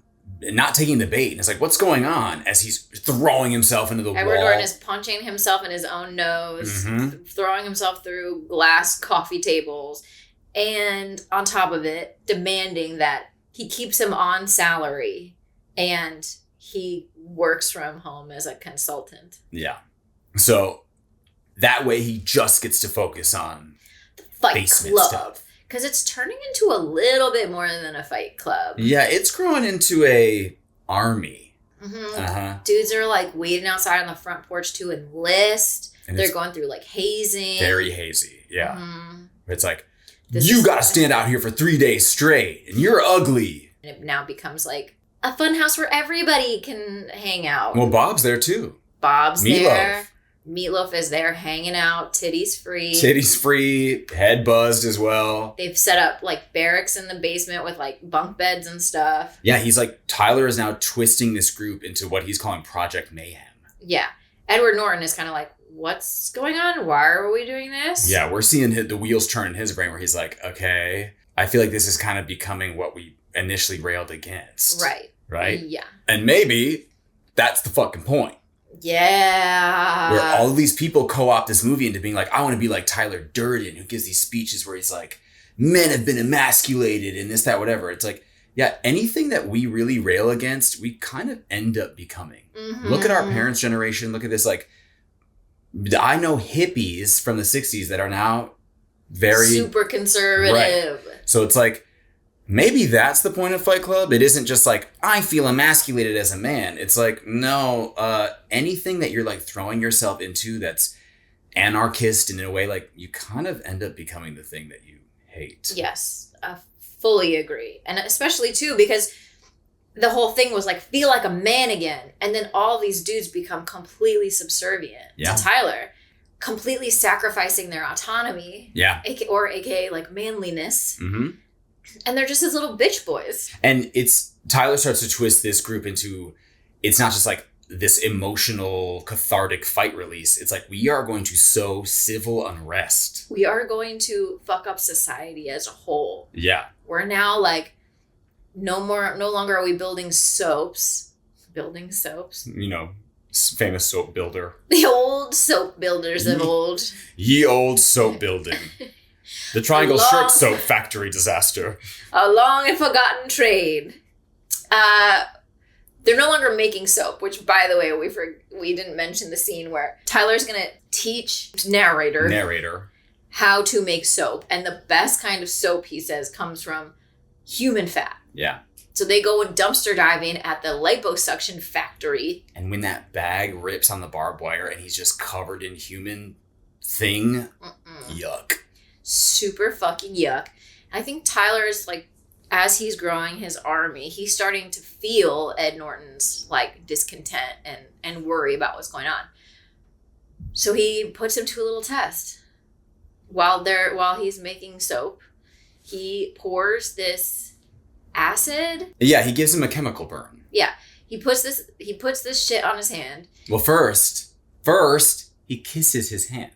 taking the bait. And it's like, what's going on? As he's throwing himself into the Edward wall. Norton is punching himself in his own nose, throwing himself through glass coffee tables, and on top of it, demanding that he keeps him on salary and he works from home as a consultant. Yeah. So that way he just gets to focus on the Fight basement Club. stuff. Because it's turning into a little bit more than a fight club. Yeah, it's growing into a army. Dudes are like waiting outside on the front porch to enlist. And they're going through like hazing. Very hazy, yeah. It's like, you gotta stand out here for 3 days straight, and you're ugly. And it now becomes like a fun house where everybody can hang out. Well, Bob's there too. Bob's there. Meatloaf is there hanging out, titties free. Titties free, head buzzed as well. They've set up like barracks in the basement with like bunk beds and stuff. Yeah, he's like, Tyler is now twisting this group into what he's calling Project Mayhem. Yeah. Edward Norton is kind of like, what's going on? Why are we doing this? Yeah, we're seeing the wheels turn in his brain where he's like, okay, I feel like this is kind of becoming what we initially railed against. Right. Right? Yeah. And maybe that's the fucking point. Yeah. Where all of these people co-opt this movie into being like, I want to be like Tyler Durden, who gives these speeches where he's like, men have been emasculated and this, that, whatever. It's like, yeah, anything that we really rail against, we kind of end up becoming. Look at our parents' generation. Look at this. Like, I know hippies from the 60s that are now very... super conservative. Right. So it's like, maybe that's the point of Fight Club. It isn't just like, I feel emasculated as a man. It's like, no, anything that you're like throwing yourself into that's anarchist in a way, like you kind of end up becoming the thing that you hate. Yes, I fully agree. And especially too, because the whole thing was like, feel like a man again. And then all these dudes become completely subservient to Tyler, completely sacrificing their autonomy. Yeah. AKA like manliness. And they're just his little bitch boys. And Tyler starts to twist this group into, it's not just like this emotional, cathartic fight release. It's like, we are going to sow civil unrest. We are going to fuck up society as a whole. Yeah. We're now like, no longer are we building soaps. Building soaps? You know, famous soap builder. The old soap builders of old. Ye old soap building. The Triangle Shirt Soap Factory disaster. A long and forgotten trade. They're no longer making soap, which, by the way, we didn't mention the scene where Tyler's going to teach narrator how to make soap. And the best kind of soap, he says, comes from human fat. Yeah. So they go dumpster diving at the liposuction factory. And when that bag rips on the barbed wire and he's just covered in human thing, yuck. Super fucking yuck. I think Tyler's like, as he's growing his army, he's starting to feel Ed Norton's like discontent and worry about what's going on. So he puts him to a little test. While he's making soap, he pours this acid. Yeah, he gives him a chemical burn. Yeah. He puts this shit on his hand. Well, first he kisses his hand.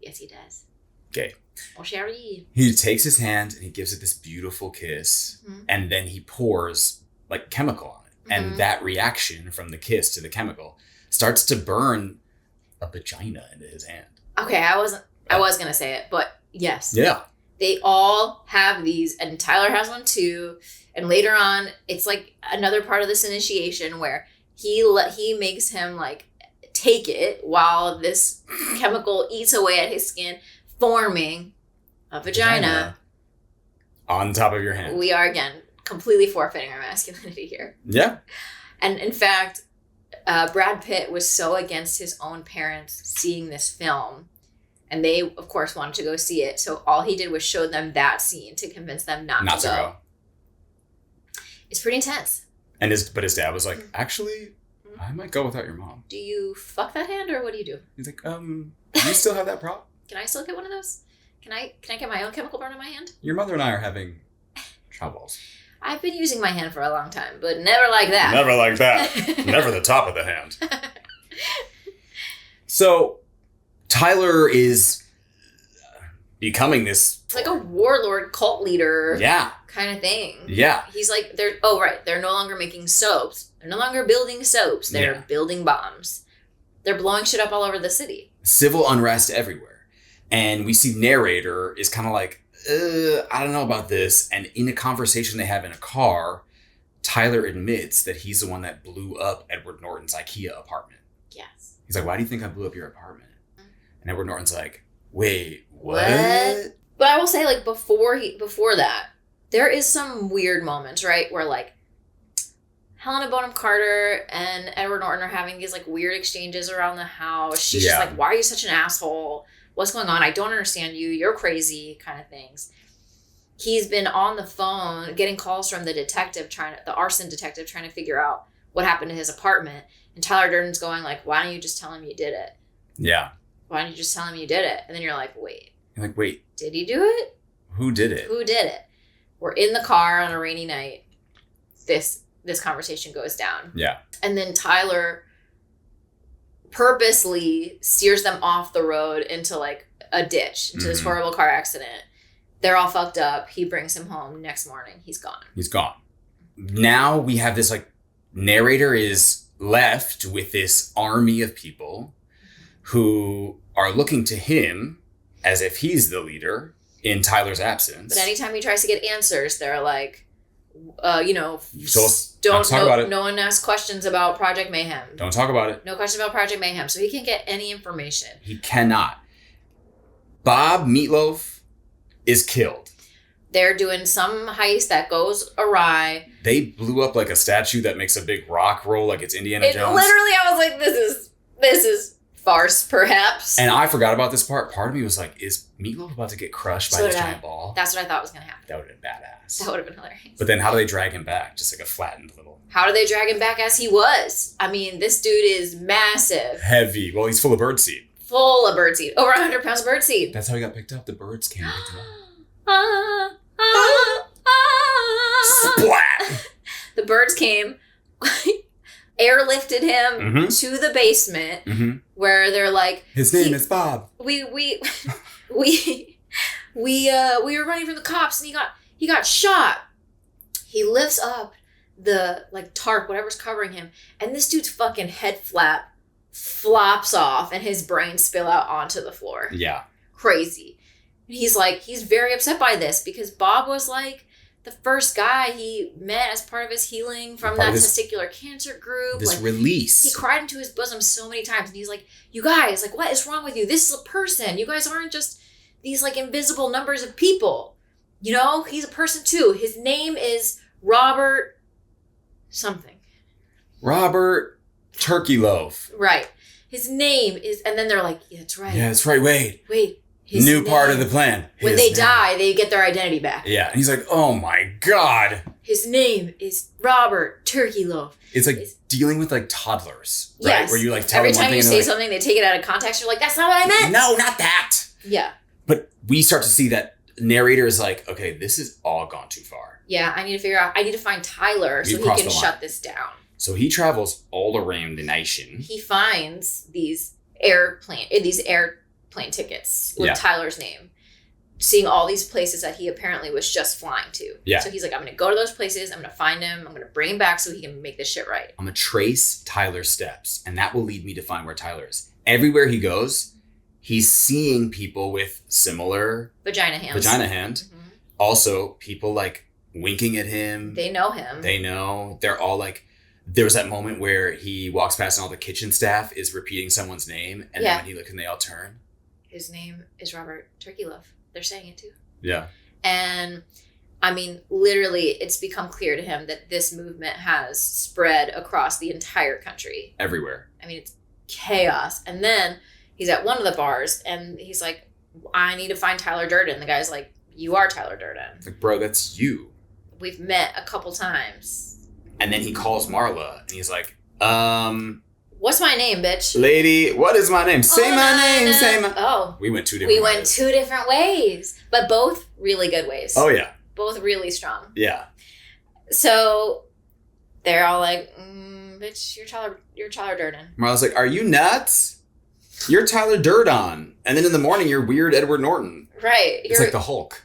Yes, he does. Okay. Oh, Sherry. He takes his hand and he gives it this beautiful kiss, and then he pours like chemical on it. And that reaction from the kiss to the chemical starts to burn a vagina into his hand. Okay, I was gonna say it, but yes. Yeah. They all have these, and Tyler has one too. And later on, it's like another part of this initiation where he makes him like take it while this chemical eats away at his skin, forming a vagina. On top of your hand. We are, again, completely forfeiting our masculinity here. Yeah. And in fact, Brad Pitt was so against his own parents seeing this film. And they, of course, wanted to go see it. So all he did was show them that scene to convince them not to go. It's pretty intense. But his dad was like, actually, I might go without your mom. Do you fuck that hand or what do you do? He's like, do you still have that prop? Can I still get one of those? Can I get my own chemical burn on my hand? Your mother and I are having troubles. I've been using my hand for a long time, but never like that. Never like that. Never the top of the hand. So, Tyler is becoming this... It's like a warlord cult leader kind of thing. Yeah. He's like, they're no longer making soaps. They're no longer building soaps. They're building bombs. They're blowing shit up all over the city. Civil unrest everywhere. And we see narrator is kind of like, I don't know about this. And in a conversation they have in a car, Tyler admits that he's the one that blew up Edward Norton's IKEA apartment. Yes. He's like, why do you think I blew up your apartment? And Edward Norton's like, wait, what? But I will say, like, before that, there is some weird moments, right? Where, like, Helena Bonham Carter and Edward Norton are having these, like, weird exchanges around the house. She's just like, why are you such an asshole? What's going on? I don't understand you. You're crazy, kind of things. He's been on the phone getting calls from the arson detective trying to figure out what happened to his apartment. And Tyler Durden's going like, why don't you just tell him you did it? Yeah. Why don't you just tell him you did it? And then you're like, wait. You're like, wait. Did he do it? Who did it? Who did it? We're in the car on a rainy night. This conversation goes down. Yeah. And then Tyler purposely steers them off the road into like a ditch, into this horrible car accident. They're all fucked up. He brings him home. Next morning, he's gone. He's gone. Now we have this like narrator is left with this army of people who are looking to him as if he's the leader in Tyler's absence. But anytime he tries to get answers, they're like, don't talk about it. No one asks questions about Project Mayhem. Don't talk about it. No question about Project Mayhem. So he can't get any information. He cannot. Bob Meatloaf is killed. They're doing some heist that goes awry. They blew up like a statue that makes a big rock roll like it's Indiana Jones. Literally, I was like, this is farce, perhaps. And I forgot about this part. Part of me was like, is Meatloaf about to get crushed by this giant ball? That's what I thought was going to happen. That would have been badass. That would have been hilarious. But then how do they drag him back? Just like a flattened little... How do they drag him back as he was? I mean, this dude is massive. Heavy. Well, he's full of birdseed. Full of birdseed. Over 100 pounds of birdseed. That's how he got picked up. The birds came and picked him up. Splat! The birds came, airlifted him to the basement where they're like... His name is Bob. We were running from the cops and he got shot. He lifts up the like tarp, whatever's covering him, and this dude's fucking head flap flops off and his brains spill out onto the floor. Yeah. Crazy. And he's very upset by this because Bob was like the first guy he met as part of his healing from that testicular cancer group. This like, release. He cried into his bosom so many times and he's like, you guys, like, what is wrong with you? This is a person. You guys aren't just these like invisible numbers of people. You know, he's a person too. His name is Robert something. Robert Turkey Loaf. Right. His name is, and then they're like, yeah, that's right. Yeah, that's right. Wait. His new name. part of the plan. When they die, they get their identity back. Yeah. And he's like, oh my God. His name is Robert Turkey Loaf. It's like dealing with like toddlers, right? Yes. Where you like tell every them one time you thing say something, they take it out of context. You're like, that's not what I meant. No, not that. Yeah. But we start to see that narrator is like, okay, this has all gone too far. Yeah, I need to find Tyler so he can shut this down. So he travels all around the nation. He finds these airplane tickets with Tyler's name, seeing all these places that he apparently was just flying to. Yeah. So he's like, I'm going to go to those places. I'm going to find him. I'm going to bring him back so he can make this shit right. I'm going to trace Tyler's steps, and that will lead me to find where Tyler is. Everywhere he goes, he's seeing people with similar... Vagina hand. Mm-hmm. Also, people like winking at him. They know him. They know. They're all like... There was that moment where he walks past and all the kitchen staff is repeating someone's name, and then when he looks and they all turn. His name is Robert Turkey Loaf. They're saying it too. Yeah. And I mean, literally, it's become clear to him that this movement has spread across the entire country. Everywhere. I mean, it's chaos. And then he's at one of the bars and he's like, I need to find Tyler Durden. The guy's like, you are Tyler Durden. It's like, bro, that's you. We've met a couple times. And then he calls Marla and he's like, what's my name, bitch? Lady, what is my name? Say my name, say my... Oh. We went two different ways. But both really good ways. Oh, yeah. Both really strong. Yeah. So they're all like, bitch, you're Tyler Durden. Marla's like, are you nuts? You're Tyler Durden. And then in the morning, you're weird Edward Norton. Right. It's like the Hulk.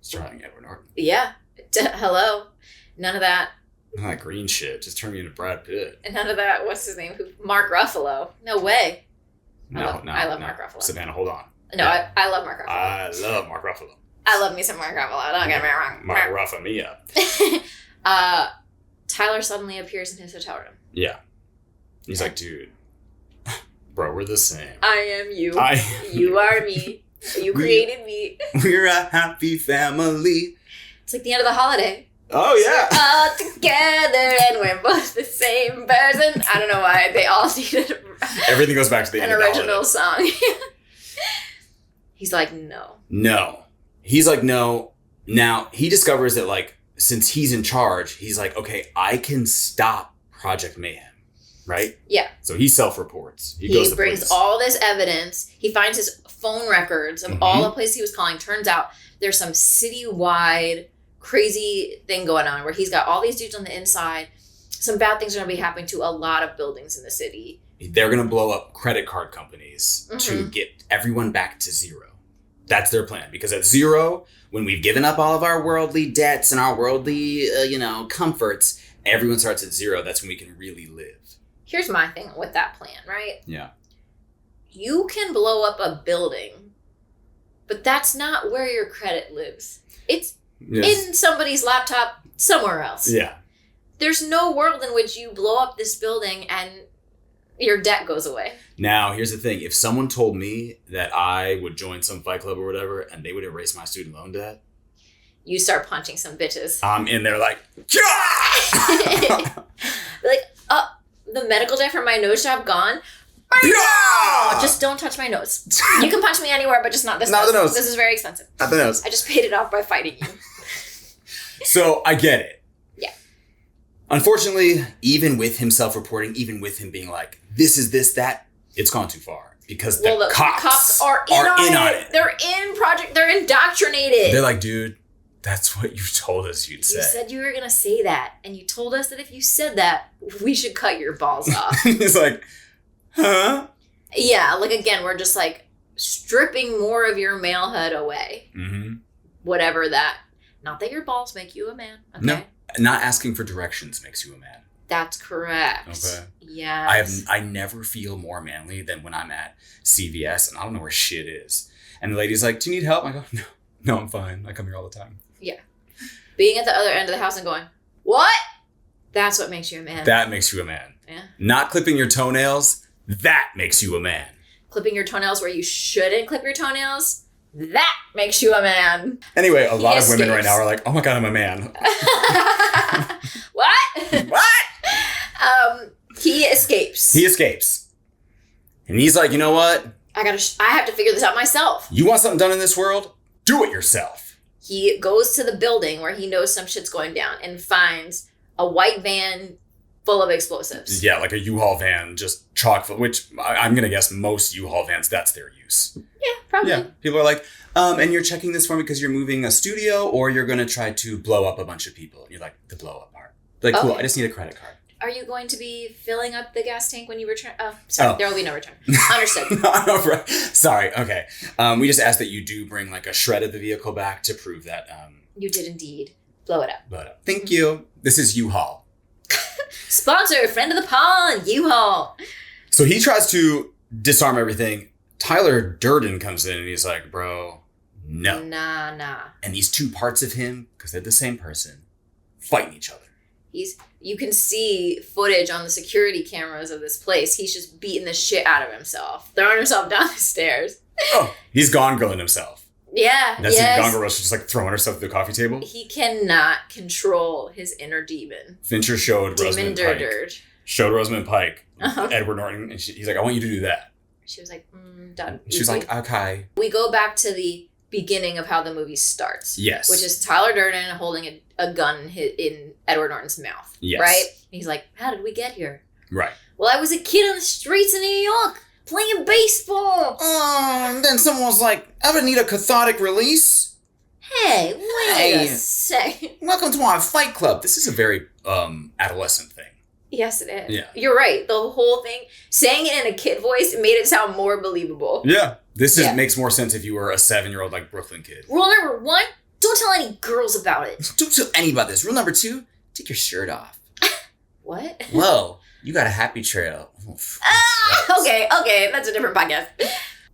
Starring Edward Norton. Yeah. Hello. None of that. None of that green shit. Just turn me into Brad Pitt. And none of that, what's his name? Mark Ruffalo. No way. I love Mark Ruffalo. Savannah, hold on. No, yeah. I love Mark Ruffalo. I love Mark Ruffalo. I love me some Mark Ruffalo. Don't get me wrong. Mark Ruffalo me up. Tyler suddenly appears in his hotel room. Yeah. He's like, dude, bro, we're the same. I am you. You are me. You created me. We're a happy family. It's like the end of the holiday. Oh, yeah. We're all together and we're both the same person. I don't know why they all needed everything goes back to the end of the holiday. An original song. He's like, no. No. He's like, no. Now, he discovers that, like, since he's in charge, he's like, okay, I can stop Project Mayhem. Right? Yeah. So he self-reports. He brings all this evidence. He finds his phone records of all the places he was calling. Turns out there's some citywide crazy thing going on where he's got all these dudes on the inside. Some bad things are going to be happening to a lot of buildings in the city. They're going to blow up credit card companies to get everyone back to zero. That's their plan. Because at zero, when we've given up all of our worldly debts and our worldly, comforts, everyone starts at zero. That's when we can really live. Here's my thing with that plan, right? Yeah. You can blow up a building, but that's not where your credit lives. It's in somebody's laptop somewhere else. Yeah. There's no world in which you blow up this building and your debt goes away. Now, here's the thing. If someone told me that I would join some fight club or whatever and they would erase my student loan debt, you start punching some bitches. I'm in there like, like, the medical debt from my nose job gone? Yeah! Just don't touch my nose. You can punch me anywhere, but just not this nose. Not the nose. This is very expensive. Not the nose. I just paid it off by fighting you. So, I get it. Yeah. Unfortunately, even with him self-reporting, even with him being like, this is this, that, it's gone too far. Because the cops are in on it. They're indoctrinated. They're like, dude, that's what you told us you'd say. You said you were going to say that. And you told us that if you said that, we should cut your balls off. He's like, huh? Yeah, like, again, we're just, like, stripping more of your malehood away. Mm-hmm. Whatever that. Not that your balls make you a man. Okay? No, not asking for directions makes you a man. That's correct. Okay. Yeah. I never feel more manly than when I'm at CVS and I don't know where shit is. And the lady's like, do you need help? I go, no, I'm fine. I come here all the time. Yeah. Being at the other end of the house and going, what? That's what makes you a man. That makes you a man. Yeah. Not clipping your toenails, that makes you a man. Clipping your toenails where you shouldn't clip your toenails, that makes you a man. Anyway, a lot of women right now are like, oh my God, I'm a man. What? What? He escapes. And he's like, you know what? I have to figure this out myself. You want something done in this world? Do it yourself. He goes to the building where he knows some shit's going down and finds a white van full of explosives. Yeah, like a U-Haul van, just chock full, which I'm going to guess most U-Haul vans, that's their use. Yeah, probably. Yeah, people are like, and you're checking this for me because you're moving a studio or you're going to try to blow up a bunch of people. And you're like, the blow up part. Like, cool, I just need a credit card. Are you going to be filling up the gas tank when you return? Oh, sorry. There will be no return. Understood. No, sorry. Okay. We just asked that you do bring like a shred of the vehicle back to prove that. You did indeed. Blow it up. Thank you. This is U-Haul. Sponsor, friend of the pond, U-Haul. So he tries to disarm everything. Tyler Durden comes in and he's like, bro, no. Nah. And these two parts of him, because they're the same person, fighting each other. You can see footage on the security cameras of this place. He's just beating the shit out of himself, throwing himself down the stairs. Oh, he's Gone Girling himself. Yeah, That's Gone Girl. She's just like throwing herself at the coffee table. He cannot control his inner demon. Fincher showed Rosamund Pike, Edward Norton, and he's like, I want you to do that. She was like, done. She was like, okay. We go back to the beginning of how the movie starts. Yes. Which is Tyler Durden holding a gun in Edward Norton's mouth. Yes. Right? And he's like, how did we get here? Right. Well, I was a kid on the streets of New York playing baseball. And then someone was like, I would need a cathartic release. Hey, wait a second. Welcome to our fight club. This is a very adolescent thing. Yes, it is. Yeah. You're right. The whole thing, saying it in a kid voice, made it sound more believable. Yeah. This makes more sense if you were a 7-year-old like Brooklyn kid. Rule number 1, don't tell any girls about it. Don't tell any about this. Rule number 2, take your shirt off. What? Whoa, you got a happy trail. Okay, that's a different podcast.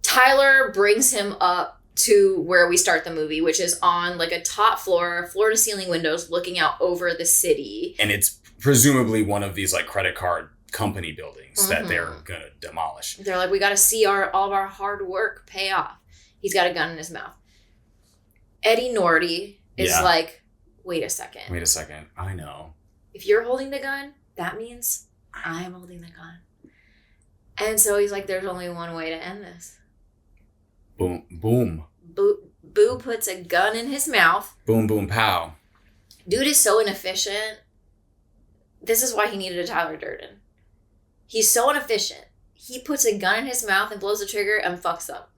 Tyler brings him up to where we start the movie, which is on like a top floor to ceiling windows looking out over the city. And it's presumably one of these like credit card company buildings that they're gonna demolish. They're like, we got to see all of our hard work pay off. He's got a gun in his mouth. Eddie Norty is like, wait a second. I know. If you're holding the gun, that means I'm holding the gun. And so he's like, there's only one way to end this. Boom, boom. Boo puts a gun in his mouth. Boom, boom, pow. Dude is so inefficient. This is why he needed a Tyler Durden. He's so inefficient. He puts a gun in his mouth and blows the trigger and fucks up.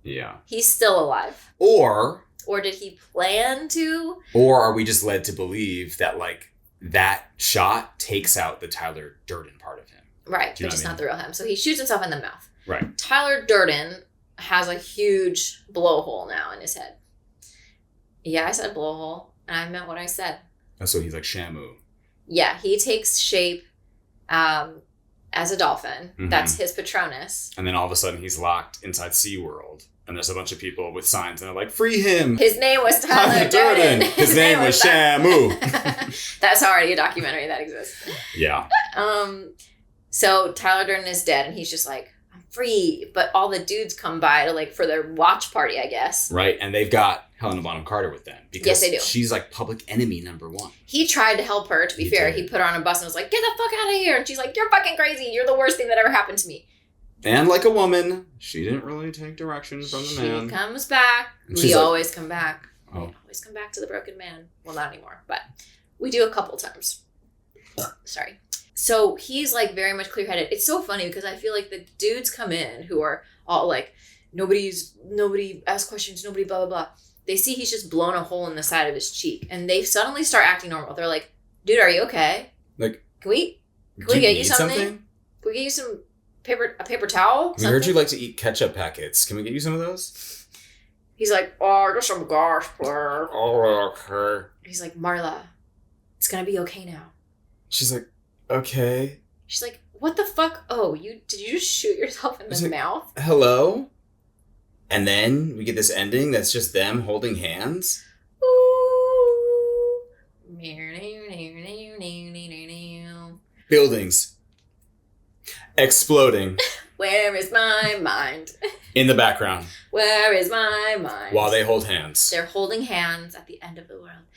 Yeah. He's still alive. Or did he plan to? Or are we just led to believe that like that shot takes out the Tyler Durden part of him? Right, but it's not the real him. So he shoots himself in the mouth. Right. Tyler Durden has a huge blowhole now in his head. Yeah, I said blowhole, and I meant what I said. Oh, so he's like Shamu. Yeah, he takes shape as a dolphin. Mm-hmm. That's his Patronus. And then all of a sudden he's locked inside SeaWorld. And there's a bunch of people with signs and they're like, free him. His name was Tyler Durden. His name was Shamu. That's already a documentary that exists. Yeah. So Tyler Durden is dead and he's just like, I'm free. But all the dudes come by to like for their watch party, I guess. Right. And they've got Helena Bonham Carter with them. Because yes, they do. She's like public enemy number 1. He tried to help her, to be fair. He put her on a bus and was like, get the fuck out of here. And she's like, you're fucking crazy. You're the worst thing that ever happened to me. And like a woman, she didn't really take direction from the man. She comes back. We always come back. We always come back to the broken man. Well, not anymore, but we do a couple times. Sorry. So he's like very much clear-headed. It's so funny because I feel like the dudes come in who are all like, nobody asks questions, nobody blah, blah, blah. They see he's just blown a hole in the side of his cheek and they suddenly start acting normal. They're like, dude, are you okay? Like, can we get you something? Can we get you some a paper towel? We heard you like to eat ketchup packets. Can we get you some of those? He's like, oh, just some gosh, blur. Oh, okay. He's like, Marla, it's gonna be okay now. She's like, okay. She's like, what the fuck? Oh, did you just shoot yourself in the mouth? Hello? And then we get this ending that's just them holding hands. Ooh. Buildings. Exploding. Where is my mind? In the background. Where is my mind? While they hold hands. They're holding hands at the end of the world.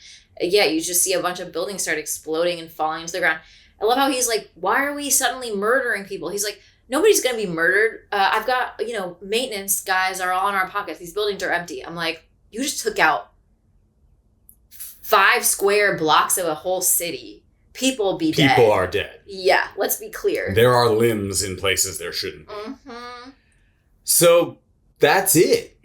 Yeah, you just see a bunch of buildings start exploding and falling into the ground. I love how he's like, why are we suddenly murdering people? He's like, nobody's going to be murdered. I've got, maintenance guys are all in our pockets. These buildings are empty. I'm like, you just took out 5 square blocks of a whole city. People be dead. People are dead. Yeah, let's be clear. There are limbs in places there shouldn't be. Mm-hmm. So that's it.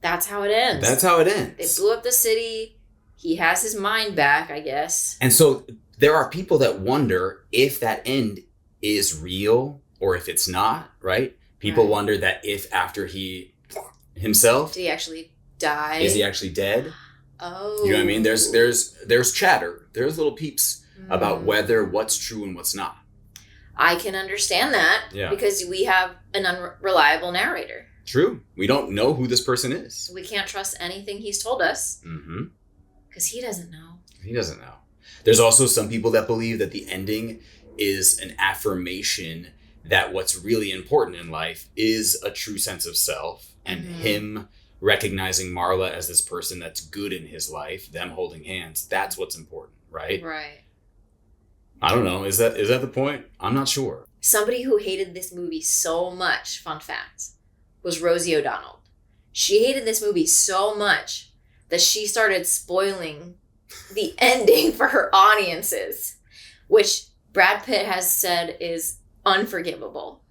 That's how it ends. They blew up the city. He has his mind back, I guess. And so there are people that wonder if that end is real or if it's not, right? People wonder that if after he himself... Did he actually die? Is he actually dead? Oh. You know what I mean? There's chatter. There's little peeps about what's true and what's not. I can understand that because we have an unreliable narrator. True. We don't know who this person is. We can't trust anything he's told us. Mm-hmm. Because he doesn't know. He doesn't know. There's also some people that believe that the ending is an affirmation that what's really important in life is a true sense of self and him recognizing Marla as this person that's good in his life, them holding hands. That's what's important, right? Right. I don't know. Is that the point? I'm not sure. Somebody who hated this movie so much, fun fact, was Rosie O'Donnell. She hated this movie so much that she started spoiling the ending for her audiences, which Brad Pitt has said is unforgivable.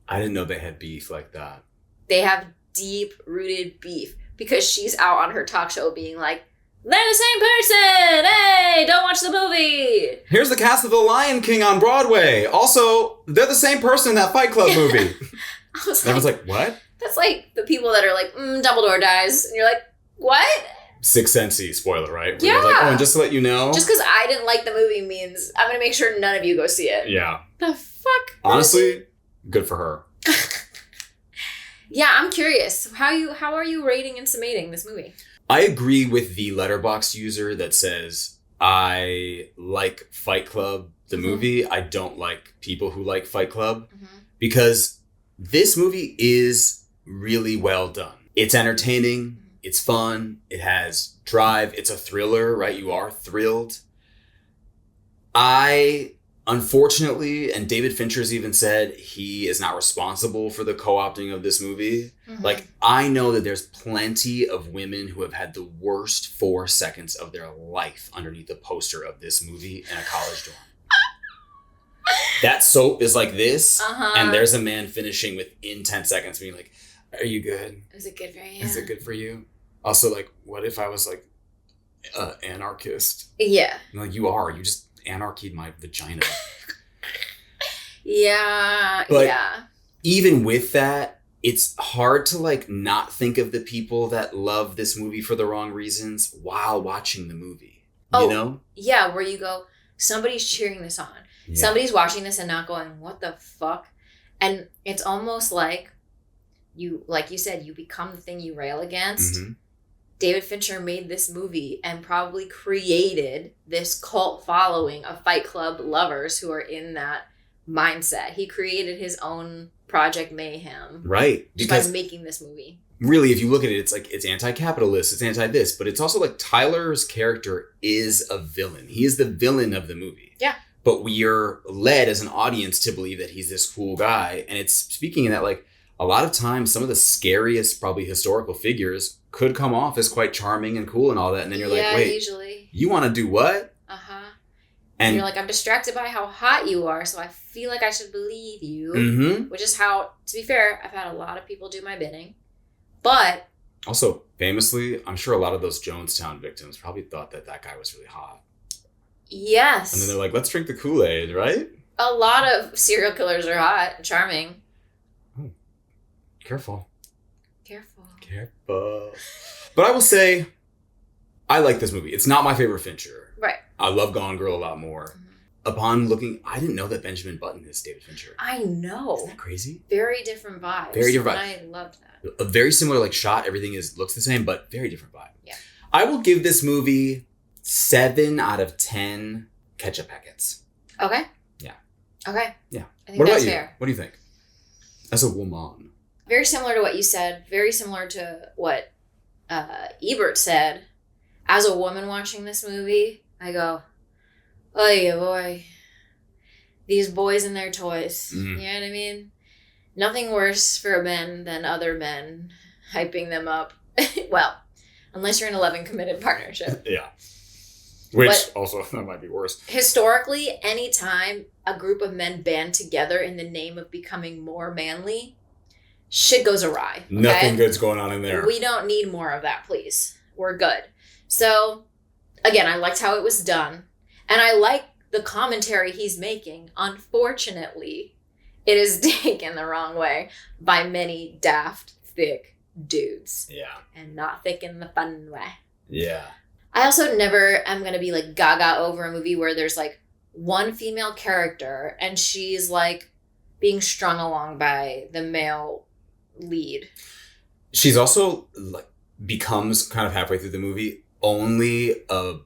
I didn't know they had beef like that. They have deep-rooted beef. because she's out on her talk show being like, they're the same person! Hey, don't watch the movie! Here's the cast of The Lion King on Broadway. Also, they're the same person in that Fight Club movie. I was Everyone's like, what? That's like the people that are like, Dumbledore dies. And you're like, what? Sixth Sense-y spoiler, right? Where Yeah. you're like, oh, and just to let you know. Just because I didn't like the movie means I'm going to make sure none of you go see it. Yeah. The fuck? Honestly, good for her. Yeah, I'm curious. How are you rating and summating this movie? I agree with the Letterboxd user that says, I like Fight Club, the movie. I don't like people who like Fight Club. Because this movie is really well done. It's entertaining. It's fun. It has drive. It's a thriller, right? You are thrilled. Unfortunately, and David Fincher's even said he is not responsible for the co-opting of this movie. Like, I know that there's plenty of women who have had the worst 4 seconds of their life underneath the poster of this movie in a college dorm. That soap is like this, and there's a man finishing within 10 seconds being like, are you good? Is it good for you? Is it good for you? Also, like, what if I was like, anarchist? Yeah. And like, you just anarchied my vagina. Yeah. But yeah. even with that, it's hard to like not think of the people that love this movie for the wrong reasons while watching the movie. You know? Yeah, where you go, somebody's cheering this on. Yeah. Somebody's watching this and not going, what the fuck? And it's almost like you said, you become the thing you rail against. David Fincher made this movie and probably created this cult following of Fight Club lovers who are in that mindset. He created his own Project Mayhem. Right. Because by making this movie. Really, if you look at it, it's like, it's anti-capitalist, it's anti-this, but it's also like Tyler's character is a villain. He is the villain of the movie. Yeah. But we are led as an audience to believe that he's this cool guy. And it's speaking in that, like, a lot of times, some of the scariest, probably historical figures could come off as quite charming and cool and all that. And then you're like, wait, usually. You want to do what? And you're like, I'm distracted by how hot you are, so I feel like I should believe you. Which is how, to be fair, I've had a lot of people do my bidding. But... Also, famously, I'm sure a lot of those Jonestown victims probably thought that guy was really hot. Yes. And then they're like, let's drink the Kool-Aid, right? A lot of serial killers are hot and charming. Oh, careful. But I will say, I like this movie. It's not my favorite Fincher. Right. I love Gone Girl a lot more. Upon looking, I didn't know that Benjamin Button is David Fincher. I know. Isn't that crazy? Very different vibes. I loved that. A very similar like shot. Everything looks the same, but very different vibe. Yeah. I will give this movie 7 out of 10 ketchup packets. Okay. Yeah. Okay. Yeah. I think that's fair. What do you think? As a woman. Very similar to what you said. Very similar to what Ebert said. As a woman watching this movie, I go, oh yeah, boy. These boys and their toys. You know what I mean? Nothing worse for men than other men hyping them up. Well, unless you're in a loving, committed partnership. Yeah. Which also, that might be worse. Historically, anytime a group of men band together in the name of becoming more manly, shit goes awry. Okay? Nothing good's going on in there. We don't need more of that, please. We're good. So, again, I liked how it was done. And I like the commentary he's making. Unfortunately, it is taken the wrong way by many daft, thick dudes. Yeah. And not thick in the fun way. Yeah. I also never am going to be like gaga over a movie where there's like one female character and she's like being strung along by the male lead. She's also like becomes kind of halfway through the movie only a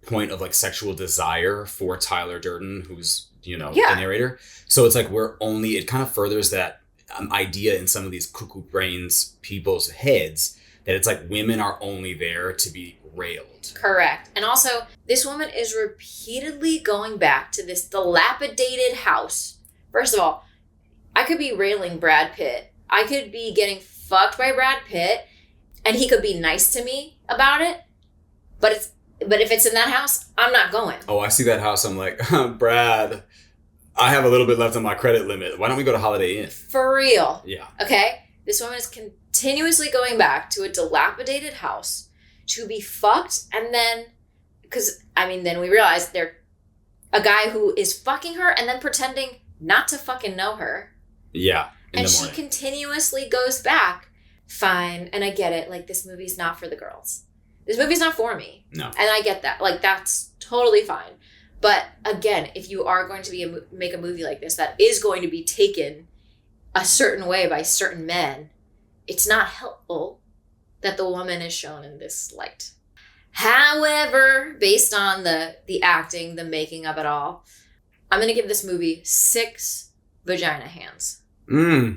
point of like sexual desire for Tyler Durden, who's, the narrator. So it's like it kind of furthers that idea in some of these cuckoo brains people's heads that it's like women are only there to be railed. Correct. And also, this woman is repeatedly going back to this dilapidated house. First of all, I could be railing Brad Pitt. I could be getting fucked by Brad Pitt, and he could be nice to me about it. But if it's in that house, I'm not going. Oh, I see that house. I'm like, Brad, I have a little bit left on my credit limit. Why don't we go to Holiday Inn? For real. Yeah. Okay? This woman is continuously going back to a dilapidated house to be fucked, and then, because, I mean, then we realize they're a guy who is fucking her and then pretending not to fucking know her. Yeah. And she continuously goes back. Fine. And I get it. Like, this movie's not for the girls. This movie's not for me. No. And I get that. Like, that's totally fine. But again, if you are going to make a movie like this that is going to be taken a certain way by certain men, it's not helpful that the woman is shown in this light. However, based on the acting, the making of it all, I'm going to give this movie 6 vagina hands. I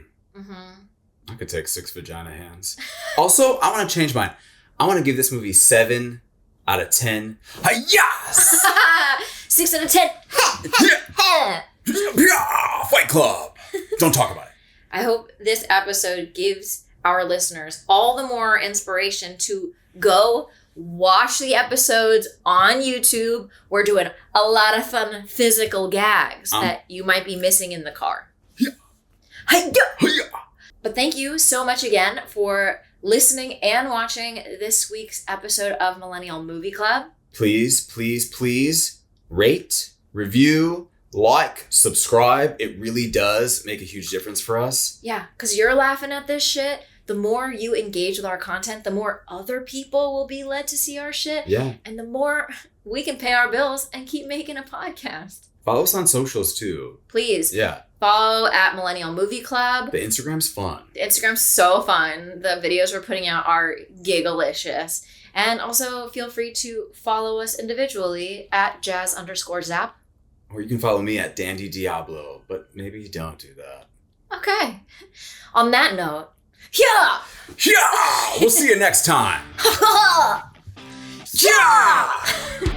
could take 6 vagina hands. Also, I want to change mine. I want to give this movie 7 out of 10. Yes! 6 out of 10. Fight Club. Don't talk about it. I hope this episode gives our listeners all the more inspiration to go watch the episodes on YouTube. We're doing a lot of fun physical gags that you might be missing in the car. But thank you so much again for listening and watching this week's episode of Millennial Movie Club. Please, please, please rate, review, like, subscribe. It really does make a huge difference for us. Yeah, because you're laughing at this shit. The more you engage with our content, the more other people will be led to see our shit. Yeah. And the more we can pay our bills and keep making a podcast. Follow us on socials too. Please. Yeah. Follow at Millennial Movie Club. The Instagram's fun. The Instagram's so fun. The videos we're putting out are gigalicious. And also feel free to follow us individually at Jazz_Zap. Or you can follow me at Dandy Diablo, but maybe don't do that. Okay. On that note, yeah! Yeah! We'll see you next time. Yeah!